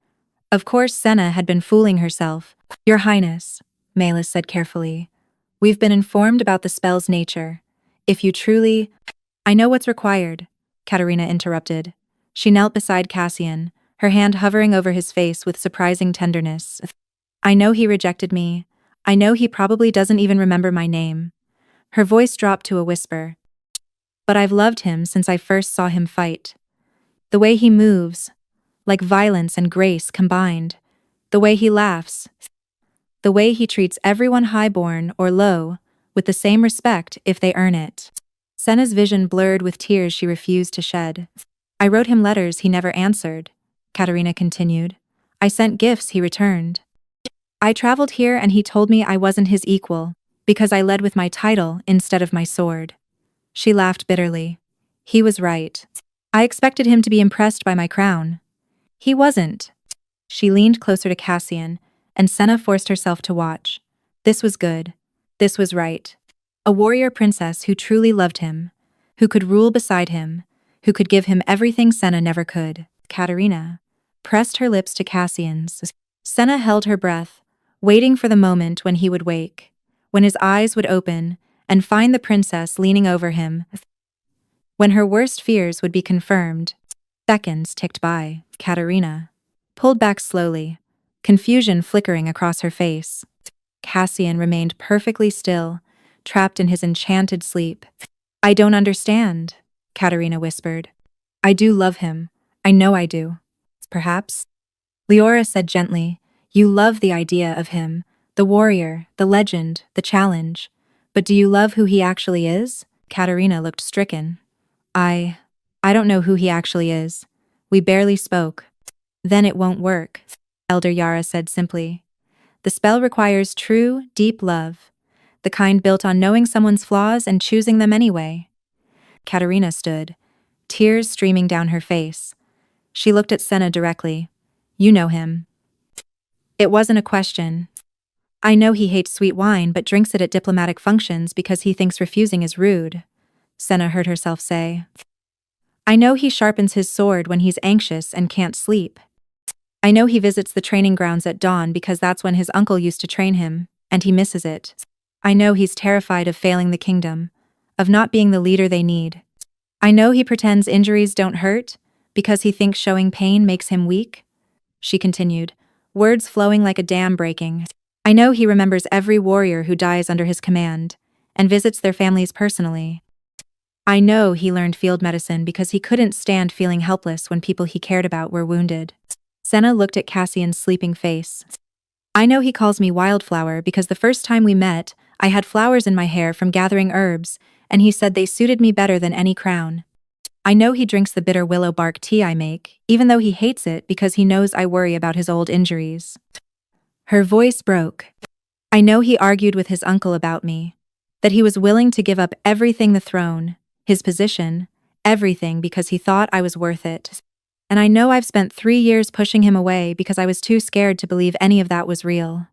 Of course Senna had been fooling herself. Your Highness, Malus said carefully, we've been informed about the spell's nature. If you truly— I know what's required, Katerina interrupted. She knelt beside Cassian, her hand hovering over his face with surprising tenderness. I know he rejected me. I know he probably doesn't even remember my name. Her voice dropped to a whisper. But I've loved him since I first saw him fight. The way he moves, like violence and grace combined. The way he laughs. The way he treats everyone highborn or low, with the same respect if they earn it. Senna's vision blurred with tears she refused to shed. I wrote him letters he never answered, Katerina continued. I sent gifts he returned. I traveled here and he told me I wasn't his equal, because I led with my title instead of my sword. She laughed bitterly. He was right. I expected him to be impressed by my crown. He wasn't. She leaned closer to Cassian, and Senna forced herself to watch. This was good. This was right. A warrior princess who truly loved him, who could rule beside him, who could give him everything Senna never could. Katerina pressed her lips to Cassian's. Senna held her breath, waiting for the moment when he would wake, when his eyes would open and find the princess leaning over him, when her worst fears would be confirmed. Seconds ticked by. Katerina pulled back slowly, confusion flickering across her face. Cassian remained perfectly still, trapped in his enchanted sleep. I don't understand, Katerina whispered. I do love him. I know I do. Perhaps? Leora said gently, you love the idea of him, the warrior, the legend, the challenge. But do you love who he actually is? Katerina looked stricken. I don't know who he actually is. We barely spoke. Then it won't work, Elder Yara said simply. The spell requires true, deep love, the kind built on knowing someone's flaws and choosing them anyway. Katerina stood, tears streaming down her face. She looked at Senna directly. You know him. It wasn't a question. I know he hates sweet wine but drinks it at diplomatic functions because he thinks refusing is rude, Senna heard herself say. I know he sharpens his sword when he's anxious and can't sleep. I know he visits the training grounds at dawn because that's when his uncle used to train him, and he misses it. I know he's terrified of failing the kingdom, of not being the leader they need. I know he pretends injuries don't hurt because he thinks showing pain makes him weak, she continued, words flowing like a dam breaking. I know he remembers every warrior who dies under his command, and visits their families personally. I know he learned field medicine because he couldn't stand feeling helpless when people he cared about were wounded. Senna looked at Cassian's sleeping face. I know he calls me Wildflower because the first time we met, I had flowers in my hair from gathering herbs, and he said they suited me better than any crown. I know he drinks the bitter willow bark tea I make, even though he hates it because he knows I worry about his old injuries. Her voice broke. I know he argued with his uncle about me, that he was willing to give up everything, the throne, his position, everything because he thought I was worth it. And I know I've spent 3 years pushing him away because I was too scared to believe any of that was real.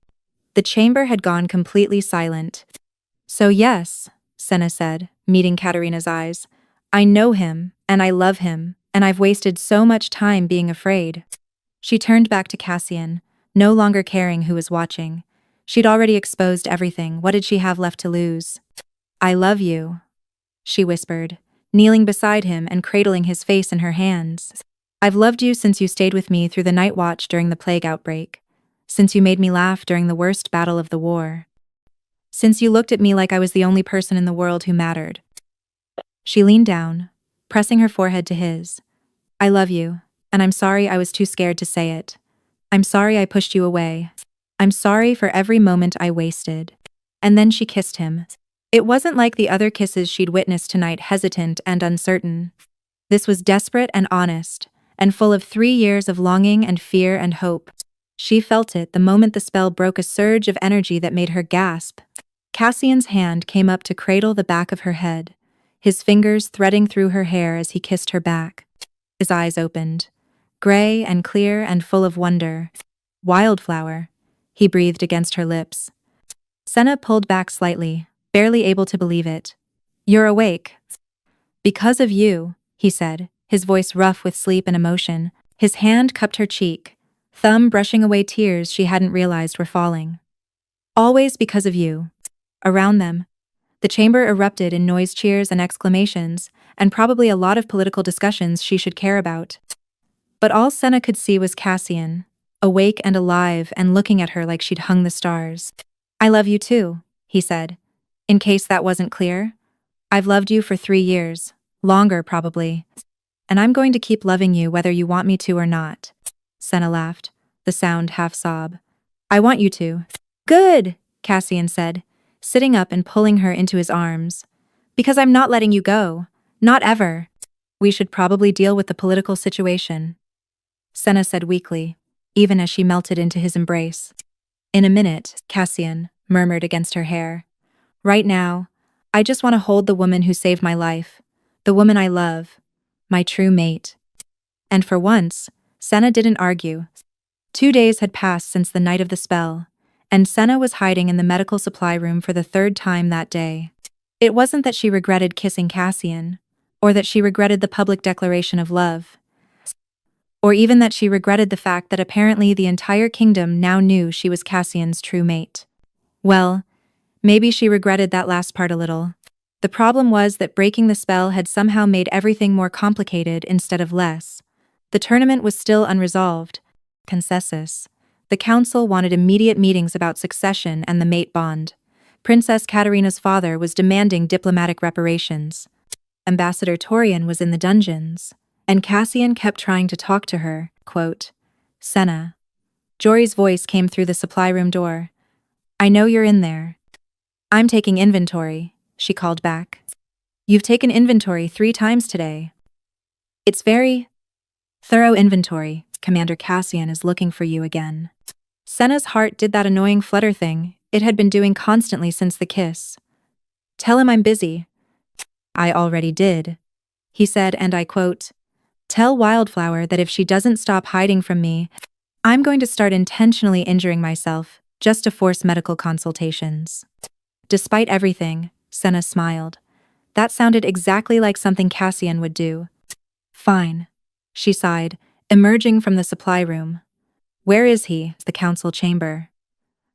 The chamber had gone completely silent. So yes, Senna said, meeting Katerina's eyes. I know him, and I love him, and I've wasted so much time being afraid. She turned back to Cassian, no longer caring who was watching. She'd already exposed everything. What did she have left to lose? I love you, she whispered, kneeling beside him and cradling his face in her hands. I've loved you since you stayed with me through the night watch during the plague outbreak, since you made me laugh during the worst battle of the war, since you looked at me like I was the only person in the world who mattered. She leaned down, pressing her forehead to his. I love you, and I'm sorry I was too scared to say it. I'm sorry I pushed you away. I'm sorry for every moment I wasted. And then she kissed him. It wasn't like the other kisses she'd witnessed tonight, hesitant and uncertain. This was desperate and honest, and full of 3 years of longing and fear and hope. She felt it the moment the spell broke, a surge of energy that made her gasp. Cassian's hand came up to cradle the back of her head, his fingers threading through her hair as he kissed her back. His eyes opened, gray and clear and full of wonder. "Wildflower," he breathed against her lips. Senna pulled back slightly, barely able to believe it. "You're awake." "Because of you," he said, his voice rough with sleep and emotion. His hand cupped her cheek, thumb brushing away tears she hadn't realized were falling. "Always because of you." Around them, the chamber erupted in noise, cheers, and exclamations, and probably a lot of political discussions she should care about. But all Senna could see was Cassian, awake and alive and looking at her like she'd hung the stars. "I love you too," he said. "In case that wasn't clear, I've loved you for 3 years, longer probably. And I'm going to keep loving you whether you want me to or not." Senna laughed, the sound half-sob. "I want you to." "Good," Cassian said, sitting up and pulling her into his arms. "Because I'm not letting you go. Not ever. We should probably deal with the political situation," Senna said weakly, even as she melted into his embrace. "In a minute," Cassian murmured against her hair. "Right now, I just want to hold the woman who saved my life, the woman I love, my true mate." And for once, Senna didn't argue. 2 days had passed since the night of the spell, and Senna was hiding in the medical supply room for the 3rd time that day. It wasn't that she regretted kissing Cassian, or that she regretted the public declaration of love, or even that she regretted the fact that apparently the entire kingdom now knew she was Cassian's true mate. Well, maybe she regretted that last part a little. The problem was that breaking the spell had somehow made everything more complicated instead of less. The tournament was still unresolved. Consensus. The council wanted immediate meetings about succession and the mate bond. Princess Katarina's father was demanding diplomatic reparations. Ambassador Torian was in the dungeons, and Cassian kept trying to talk to her. Quote, "Senna." Jory's voice came through the supply room door. "I know you're in there." "I'm taking inventory," she called back. "You've taken inventory 3 times today." "It's very thorough inventory. Commander Cassian is looking for you again." Senna's heart did that annoying flutter thing it had been doing constantly since the kiss. "Tell him I'm busy." "I already did," he said, and I quote, "Tell Wildflower that if she doesn't stop hiding from me, I'm going to start intentionally injuring myself just to force medical consultations." Despite everything, Senna smiled. That sounded exactly like something Cassian would do. "Fine," she sighed, emerging from the supply room. "Where is he?" "The council chamber.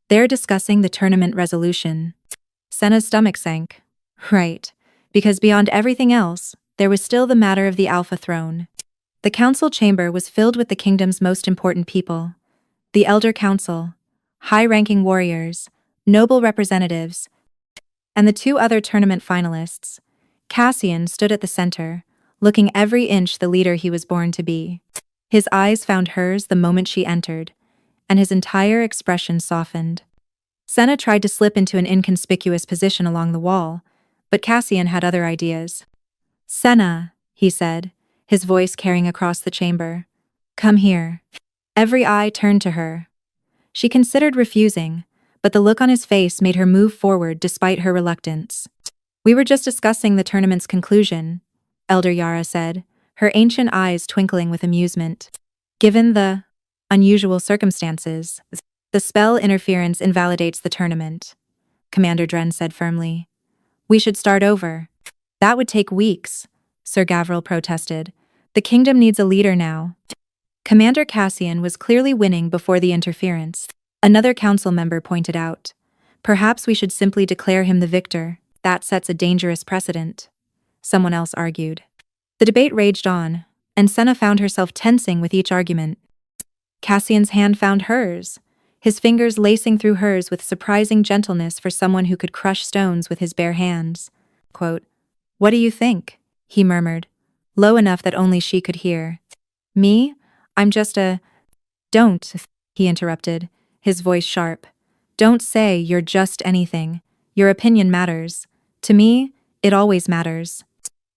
They're discussing the tournament resolution." Senna's stomach sank. Right, because beyond everything else, there was still the matter of the Alpha Throne. The council chamber was filled with the kingdom's most important people. The Elder Council, high-ranking warriors, noble representatives, and the 2 other tournament finalists. Cassian stood at the center, looking every inch the leader he was born to be. His eyes found hers the moment she entered, and his entire expression softened. Senna tried to slip into an inconspicuous position along the wall, but Cassian had other ideas. "Senna," he said, his voice carrying across the chamber. "Come here." Every eye turned to her. She considered refusing, but the look on his face made her move forward despite her reluctance. "We were just discussing the tournament's conclusion," Elder Yara said, her ancient eyes twinkling with amusement. "Given the unusual circumstances, the spell interference invalidates the tournament," Commander Dren said firmly. "We should start over." "That would take weeks," Sir Gavril protested. "The kingdom needs a leader now." Commander Cassian was clearly winning before the interference. Another council member pointed out. "Perhaps we should simply declare him the victor. That sets a dangerous precedent," someone else argued. The debate raged on, and Senna found herself tensing with each argument. Cassian's hand found hers, his fingers lacing through hers with surprising gentleness for someone who could crush stones with his bare hands. Quote, "What do you think?" he murmured, low enough that only she could hear. "Me? I'm just a—" "Don't," he interrupted, his voice sharp. "Don't say you're just anything. Your opinion matters. To me, it always matters."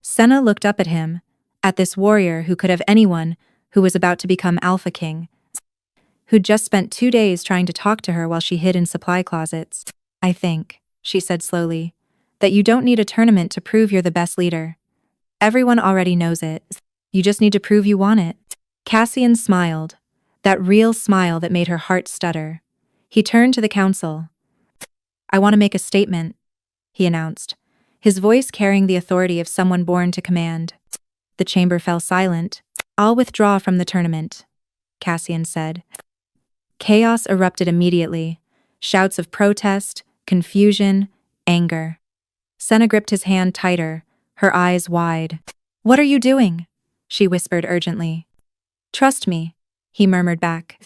Senna looked up at him, at this warrior who could have anyone who was about to become Alpha King, who'd just spent 2 days trying to talk to her while she hid in supply closets. I think, she said slowly, that you don't need a tournament to prove you're the best leader. Everyone already knows it. You just need to prove you want it. Cassian smiled, that real smile that made her heart stutter. He turned to the council. I want to make a statement, he announced, his voice carrying the authority of someone born to command. The chamber fell silent. I'll withdraw from the tournament, Cassian said. Chaos erupted immediately. Shouts of protest, confusion, anger. Senna gripped his hand tighter, her eyes wide. What are you doing? She whispered urgently. Trust me, he murmured back.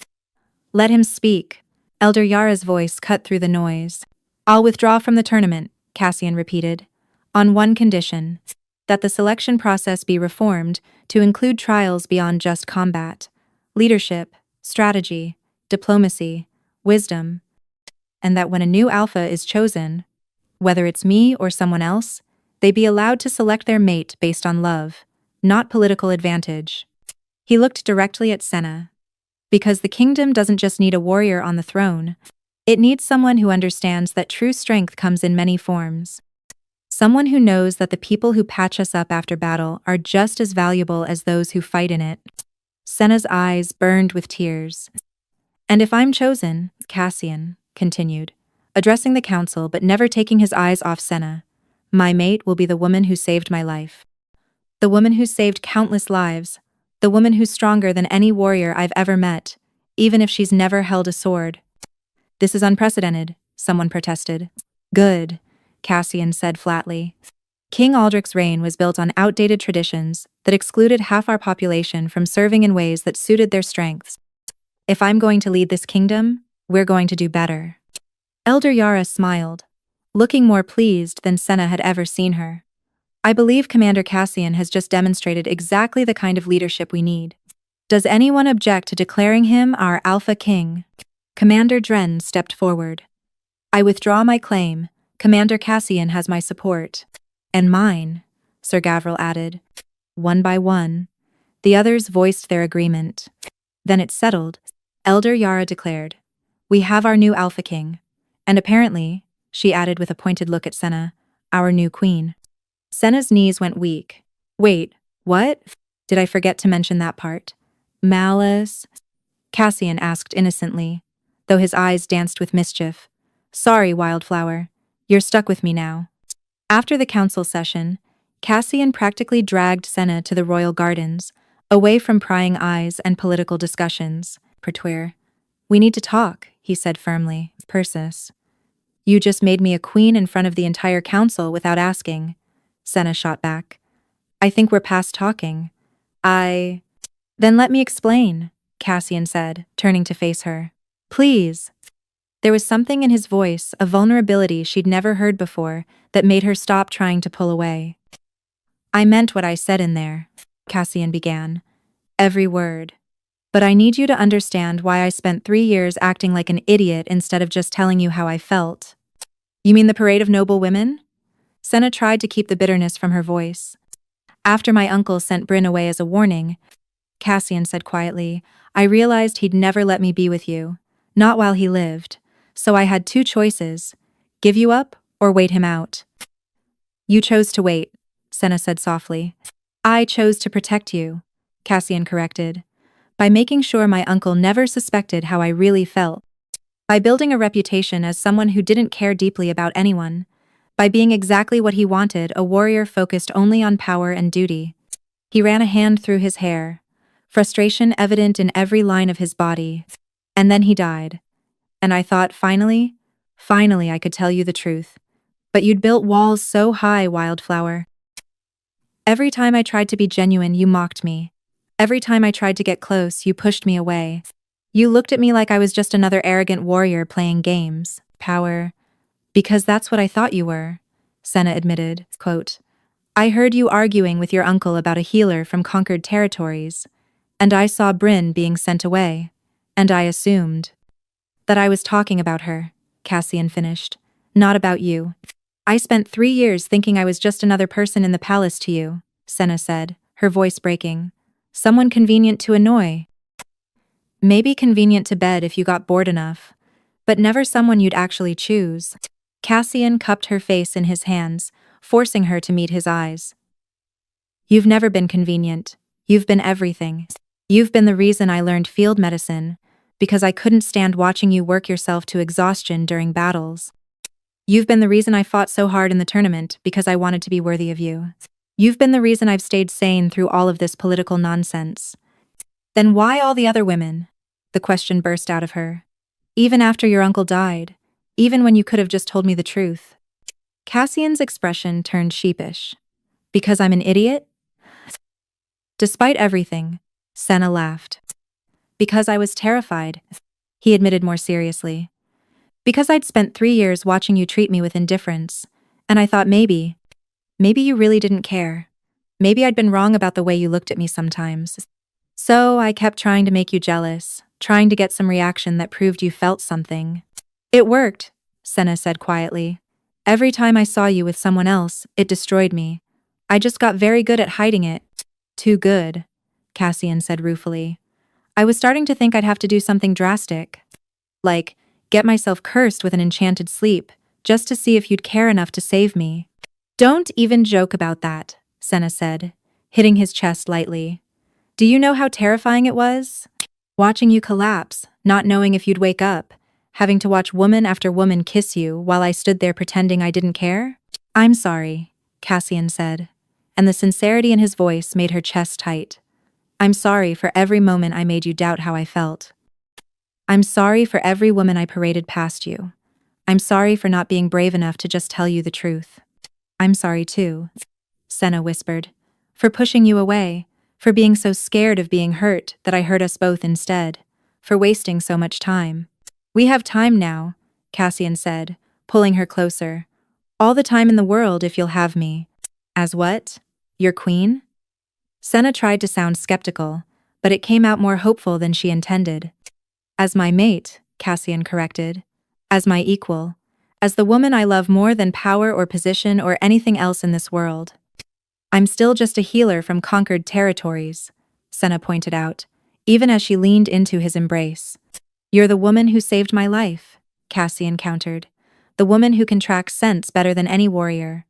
Let him speak. Elder Yara's voice cut through the noise. I'll withdraw from the tournament, Cassian repeated, on one condition, that the selection process be reformed to include trials beyond just combat, leadership, strategy, diplomacy, wisdom, and that when a new alpha is chosen, whether it's me or someone else, they be allowed to select their mate based on love, not political advantage. He looked directly at Senna. Because the kingdom doesn't just need a warrior on the throne, it needs someone who understands that true strength comes in many forms. Someone who knows that the people who patch us up after battle are just as valuable as those who fight in it. Senna's eyes burned with tears. And if I'm chosen, Cassian continued, addressing the council but never taking his eyes off Senna, my mate will be the woman who saved my life. The woman who saved countless lives. The woman who's stronger than any warrior I've ever met, even if she's never held a sword. This is unprecedented, someone protested. Good, Cassian said flatly. King Aldrich's reign was built on outdated traditions that excluded half our population from serving in ways that suited their strengths. If I'm going to lead this kingdom, we're going to do better. Elder Yara smiled, looking more pleased than Senna had ever seen her. I believe Commander Cassian has just demonstrated exactly the kind of leadership we need. Does anyone object to declaring him our Alpha King? Commander Dren stepped forward. I withdraw my claim. Commander Cassian has my support. And mine, Sir Gavril added. One by one, the others voiced their agreement. Then it's settled, Elder Yara declared. We have our new Alpha King. And apparently, she added with a pointed look at Senna, our new queen. Senna's knees went weak. Wait, what? Did I forget to mention that part? Malice? Cassian asked innocently, though his eyes danced with mischief. Sorry, Wildflower. You're stuck with me now. After the council session, Cassian practically dragged Senna to the royal gardens, away from prying eyes and political discussions. Pertwere. We need to talk, he said firmly. Persis. You just made me a queen in front of the entire council without asking. Senna shot back. I think we're past talking. Then let me explain, Cassian said, turning to face her. Please. There was something in his voice, a vulnerability she'd never heard before, that made her stop trying to pull away. I meant what I said in there, Cassian began. Every word. But I need you to understand why I spent 3 years acting like an idiot instead of just telling you how I felt. You mean the parade of noble women? Senna tried to keep the bitterness from her voice. After my uncle sent Bryn away as a warning, Cassian said quietly, I realized he'd never let me be with you. Not while he lived. So I had 2 choices. Give you up, or wait him out. You chose to wait, Senna said softly. I chose to protect you, Cassian corrected. By making sure my uncle never suspected how I really felt. By building a reputation as someone who didn't care deeply about anyone. By being exactly what he wanted, a warrior focused only on power and duty. He ran a hand through his hair, frustration evident in every line of his body. And then he died. And I thought, finally I could tell you the truth. But you'd built walls so high, Wildflower. Every time I tried to be genuine, you mocked me. Every time I tried to get close, you pushed me away. You looked at me like I was just another arrogant warrior playing games. Power. Because that's what I thought you were, Senna admitted, quote, I heard you arguing with your uncle about a healer from conquered territories, and I saw Bryn being sent away, and I assumed that I was talking about her, Cassian finished, not about you. I spent 3 years thinking I was just another person in the palace to you, Senna said, her voice breaking. Someone convenient to annoy. Maybe convenient to bed if you got bored enough, but never someone you'd actually choose. Cassian cupped her face in his hands, forcing her to meet his eyes. You've never been convenient. You've been everything. You've been the reason I learned field medicine, because I couldn't stand watching you work yourself to exhaustion during battles. You've been the reason I fought so hard in the tournament, because I wanted to be worthy of you. You've been the reason I've stayed sane through all of this political nonsense. Then why all the other women? The question burst out of her. Even after your uncle died, even when you could have just told me the truth. Cassian's expression turned sheepish. Because I'm an idiot? Despite everything, Senna laughed. Because I was terrified, he admitted more seriously. Because I'd spent 3 years watching you treat me with indifference, and I thought maybe you really didn't care. Maybe I'd been wrong about the way you looked at me sometimes. So I kept trying to make you jealous, trying to get some reaction that proved you felt something. It worked, Senna said quietly. Every time I saw you with someone else, it destroyed me. I just got very good at hiding it. Too good, Cassian said ruefully. I was starting to think I'd have to do something drastic. Like, get myself cursed with an enchanted sleep, just to see if you'd care enough to save me. Don't even joke about that, Senna said, hitting his chest lightly. Do you know how terrifying it was? Watching you collapse, not knowing if you'd wake up, having to watch woman after woman kiss you while I stood there pretending I didn't care? I'm sorry, Cassian said, and the sincerity in his voice made her chest tight. I'm sorry for every moment I made you doubt how I felt. I'm sorry for every woman I paraded past you. I'm sorry for not being brave enough to just tell you the truth. I'm sorry too, Senna whispered, for pushing you away, for being so scared of being hurt that I hurt us both instead, for wasting so much time. We have time now, Cassian said, pulling her closer. All the time in the world if you'll have me. As what? Your queen? Senna tried to sound skeptical, but it came out more hopeful than she intended. As my mate, Cassian corrected. As my equal. As the woman I love more than power or position or anything else in this world. I'm still just a healer from conquered territories, Senna pointed out, even as she leaned into his embrace. You're the woman who saved my life, Cassian countered. The woman who can track scents better than any warrior.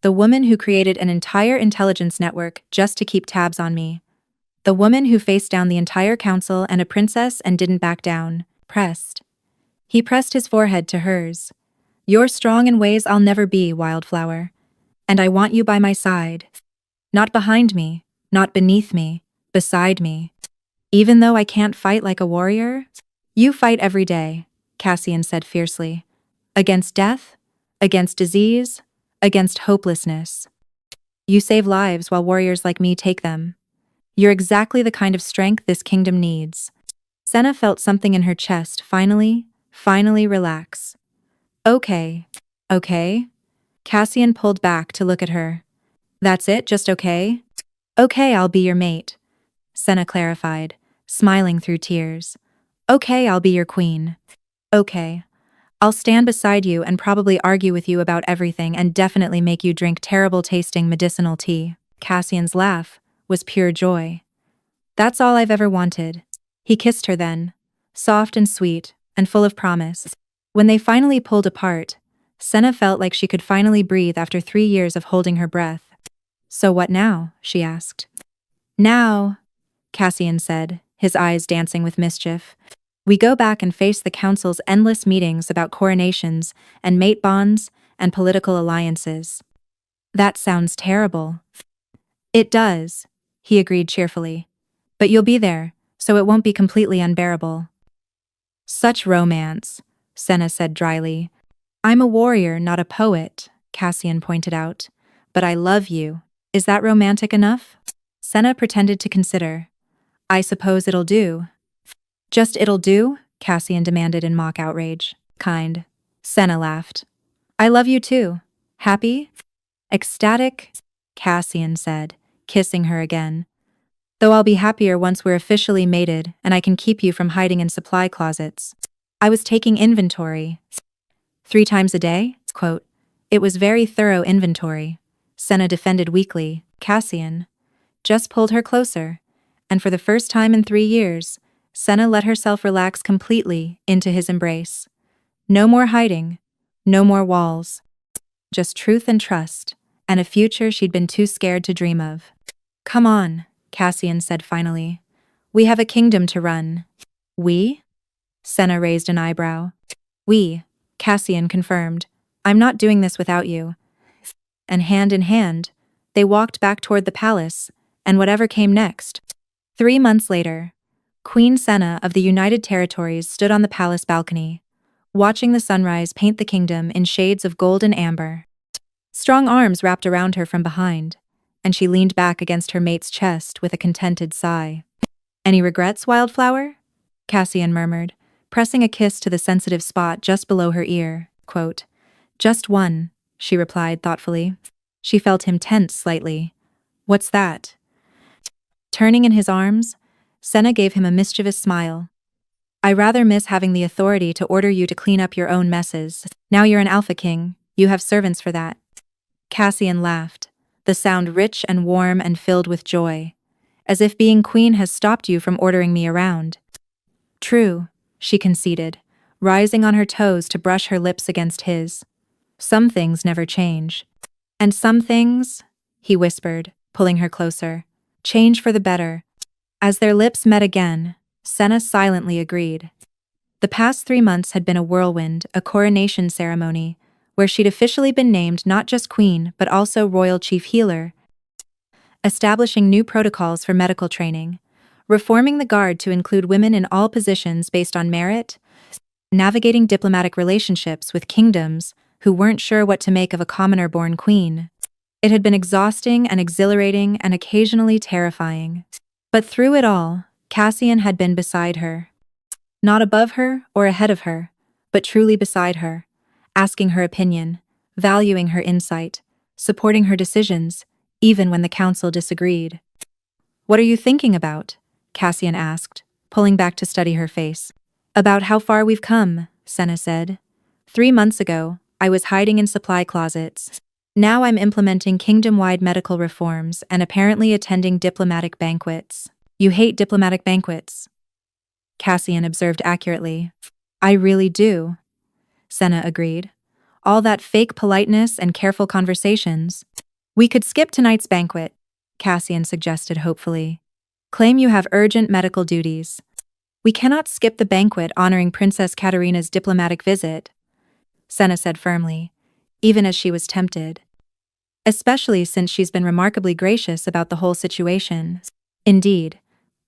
The woman who created an entire intelligence network just to keep tabs on me. The woman who faced down the entire council and a princess and didn't back down, pressed. He pressed his forehead to hers. You're strong in ways I'll never be, Wildflower. And I want you by my side. Not behind me, not beneath me, beside me. Even though I can't fight like a warrior, you fight every day, Cassian said fiercely. Against death, against disease, against hopelessness. You save lives while warriors like me take them. You're exactly the kind of strength this kingdom needs. Senna felt something in her chest finally relax. Okay. Cassian pulled back to look at her. That's it, just okay? Okay, I'll be your mate, Senna clarified, smiling through tears. Okay, I'll be your queen. Okay. I'll stand beside you and probably argue with you about everything and definitely make you drink terrible-tasting medicinal tea. Cassian's laugh was pure joy. That's all I've ever wanted. He kissed her then, soft and sweet and full of promise. When they finally pulled apart, Senna felt like she could finally breathe after 3 years of holding her breath. So what now? She asked. Now, Cassian said, his eyes dancing with mischief. We go back and face the council's endless meetings about coronations and mate bonds and political alliances. That sounds terrible. It does, he agreed cheerfully. But you'll be there, so it won't be completely unbearable. Such romance, Senna said dryly. I'm a warrior, not a poet, Cassian pointed out. But I love you. Is that romantic enough? Senna pretended to consider. I suppose it'll do. Just it'll do? Cassian demanded in mock outrage. Kind. Senna laughed. I love you too. Happy? Ecstatic? Cassian said, kissing her again. Though I'll be happier once we're officially mated and I can keep you from hiding in supply closets. I was taking inventory. 3 times a day? Quote. It was very thorough inventory. Senna defended weakly. Cassian just pulled her closer, and for the first time in 3 years, Senna let herself relax completely into his embrace. No more hiding, no more walls. Just truth and trust, and a future she'd been too scared to dream of. Come on, Cassian said finally. We have a kingdom to run. We? Senna raised an eyebrow. We, Cassian confirmed. I'm not doing this without you. And hand in hand, they walked back toward the palace, and whatever came next. 3 months later, Queen Senna of the United Territories stood on the palace balcony, watching the sunrise paint the kingdom in shades of gold and amber. Strong arms wrapped around her from behind, and she leaned back against her mate's chest with a contented sigh. Any regrets, Wildflower? Cassian murmured, pressing a kiss to the sensitive spot just below her ear. Quote, just one, she replied thoughtfully. She felt him tense slightly. What's that? Turning in his arms, Senna gave him a mischievous smile. I rather miss having the authority to order you to clean up your own messes. Now you're an alpha king, you have servants for that. Cassian laughed, the sound rich and warm and filled with joy, as if being queen has stopped you from ordering me around. True, she conceded, rising on her toes to brush her lips against his. Some things never change. And some things, he whispered, pulling her closer, change for the better. As their lips met again, Senna silently agreed. The past 3 months had been a whirlwind, a coronation ceremony, where she'd officially been named not just queen but also royal chief healer, establishing new protocols for medical training, reforming the guard to include women in all positions based on merit, navigating diplomatic relationships with kingdoms who weren't sure what to make of a commoner-born queen. It had been exhausting and exhilarating and occasionally terrifying. But through it all, Cassian had been beside her. Not above her or ahead of her, but truly beside her, asking her opinion, valuing her insight, supporting her decisions, even when the council disagreed. What are you thinking about? Cassian asked, pulling back to study her face. About how far we've come, Senna said. 3 months ago, I was hiding in supply closets. Now I'm implementing kingdom-wide medical reforms and apparently attending diplomatic banquets. You hate diplomatic banquets, Cassian observed accurately. I really do, Senna agreed. All that fake politeness and careful conversations. We could skip tonight's banquet, Cassian suggested hopefully. Claim you have urgent medical duties. We cannot skip the banquet honoring Princess Katarina's diplomatic visit, Senna said firmly, even as she was tempted. Especially since she's been remarkably gracious about the whole situation. Indeed,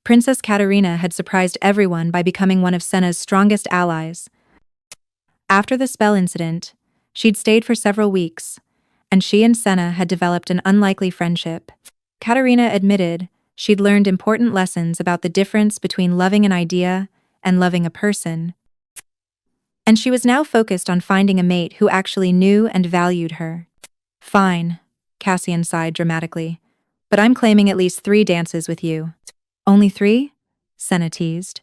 Princess Katarina had surprised everyone by becoming one of Senna's strongest allies. After the spell incident, she'd stayed for several weeks, and she and Senna had developed an unlikely friendship. Katarina admitted she'd learned important lessons about the difference between loving an idea and loving a person, and she was now focused on finding a mate who actually knew and valued her. Fine, Cassian sighed dramatically, but I'm claiming at least 3 dances with you. Only 3? Senna teased.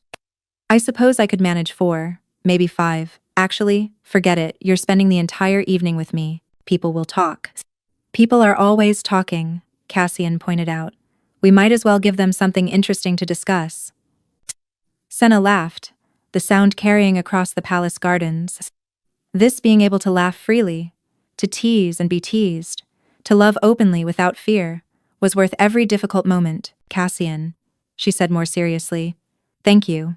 I suppose I could manage 4, maybe 5. Actually, forget it, you're spending the entire evening with me. People will talk. People are always talking, Cassian pointed out. We might as well give them something interesting to discuss. Senna laughed, the sound carrying across the palace gardens. This being able to laugh freely, to tease and be teased, to love openly without fear, was worth every difficult moment, Cassian, she said more seriously. Thank you.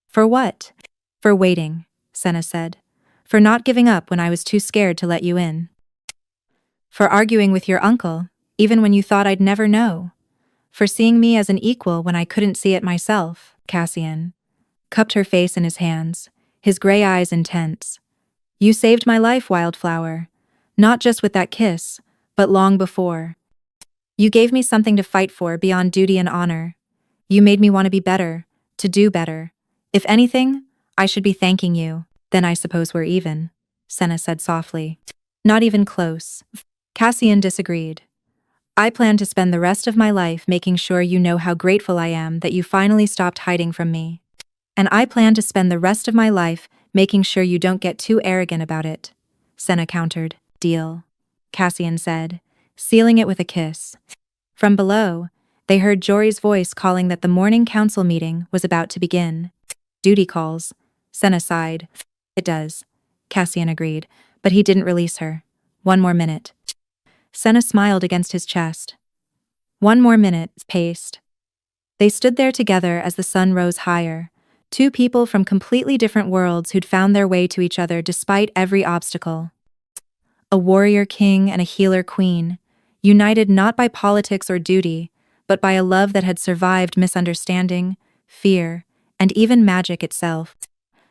For what? For waiting, Senna said. For not giving up when I was too scared to let you in. For arguing with your uncle, even when you thought I'd never know. For seeing me as an equal when I couldn't see it myself, Cassian cupped her face in his hands, his gray eyes intense. You saved my life, Wildflower. Not just with that kiss, but long before. You gave me something to fight for beyond duty and honor. You made me want to be better, to do better. If anything, I should be thanking you. Then I suppose we're even, Senna said softly. Not even close. Cassian disagreed. I plan to spend the rest of my life making sure you know how grateful I am that you finally stopped hiding from me. And I plan to spend the rest of my life making sure you don't get too arrogant about it, Senna countered. Deal, Cassian said, sealing it with a kiss. From below, they heard Jory's voice calling that the morning council meeting was about to begin. Duty calls. Senna sighed. It does. Cassian agreed, but he didn't release her. One more minute. Senna smiled against his chest. One more minute, paced. They stood there together as the sun rose higher, two people from completely different worlds who'd found their way to each other despite every obstacle. A warrior king and a healer queen, united not by politics or duty, but by a love that had survived misunderstanding, fear, and even magic itself.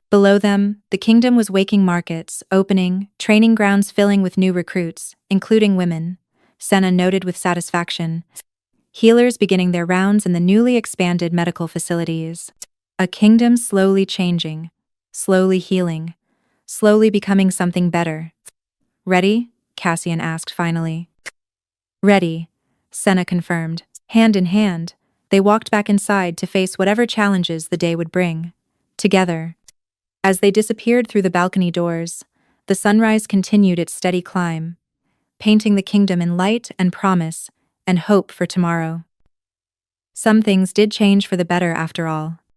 Below them, the kingdom was waking markets, opening, training grounds filling with new recruits, including women. Senna noted with satisfaction. Healers beginning their rounds in the newly expanded medical facilities. A kingdom slowly changing, slowly healing, slowly becoming something better. Ready? Cassian asked finally. Ready, Senna confirmed. Hand in hand, they walked back inside to face whatever challenges the day would bring. Together. As they disappeared through the balcony doors, the sunrise continued its steady climb, painting the kingdom in light and promise and hope for tomorrow. Some things did change for the better after all.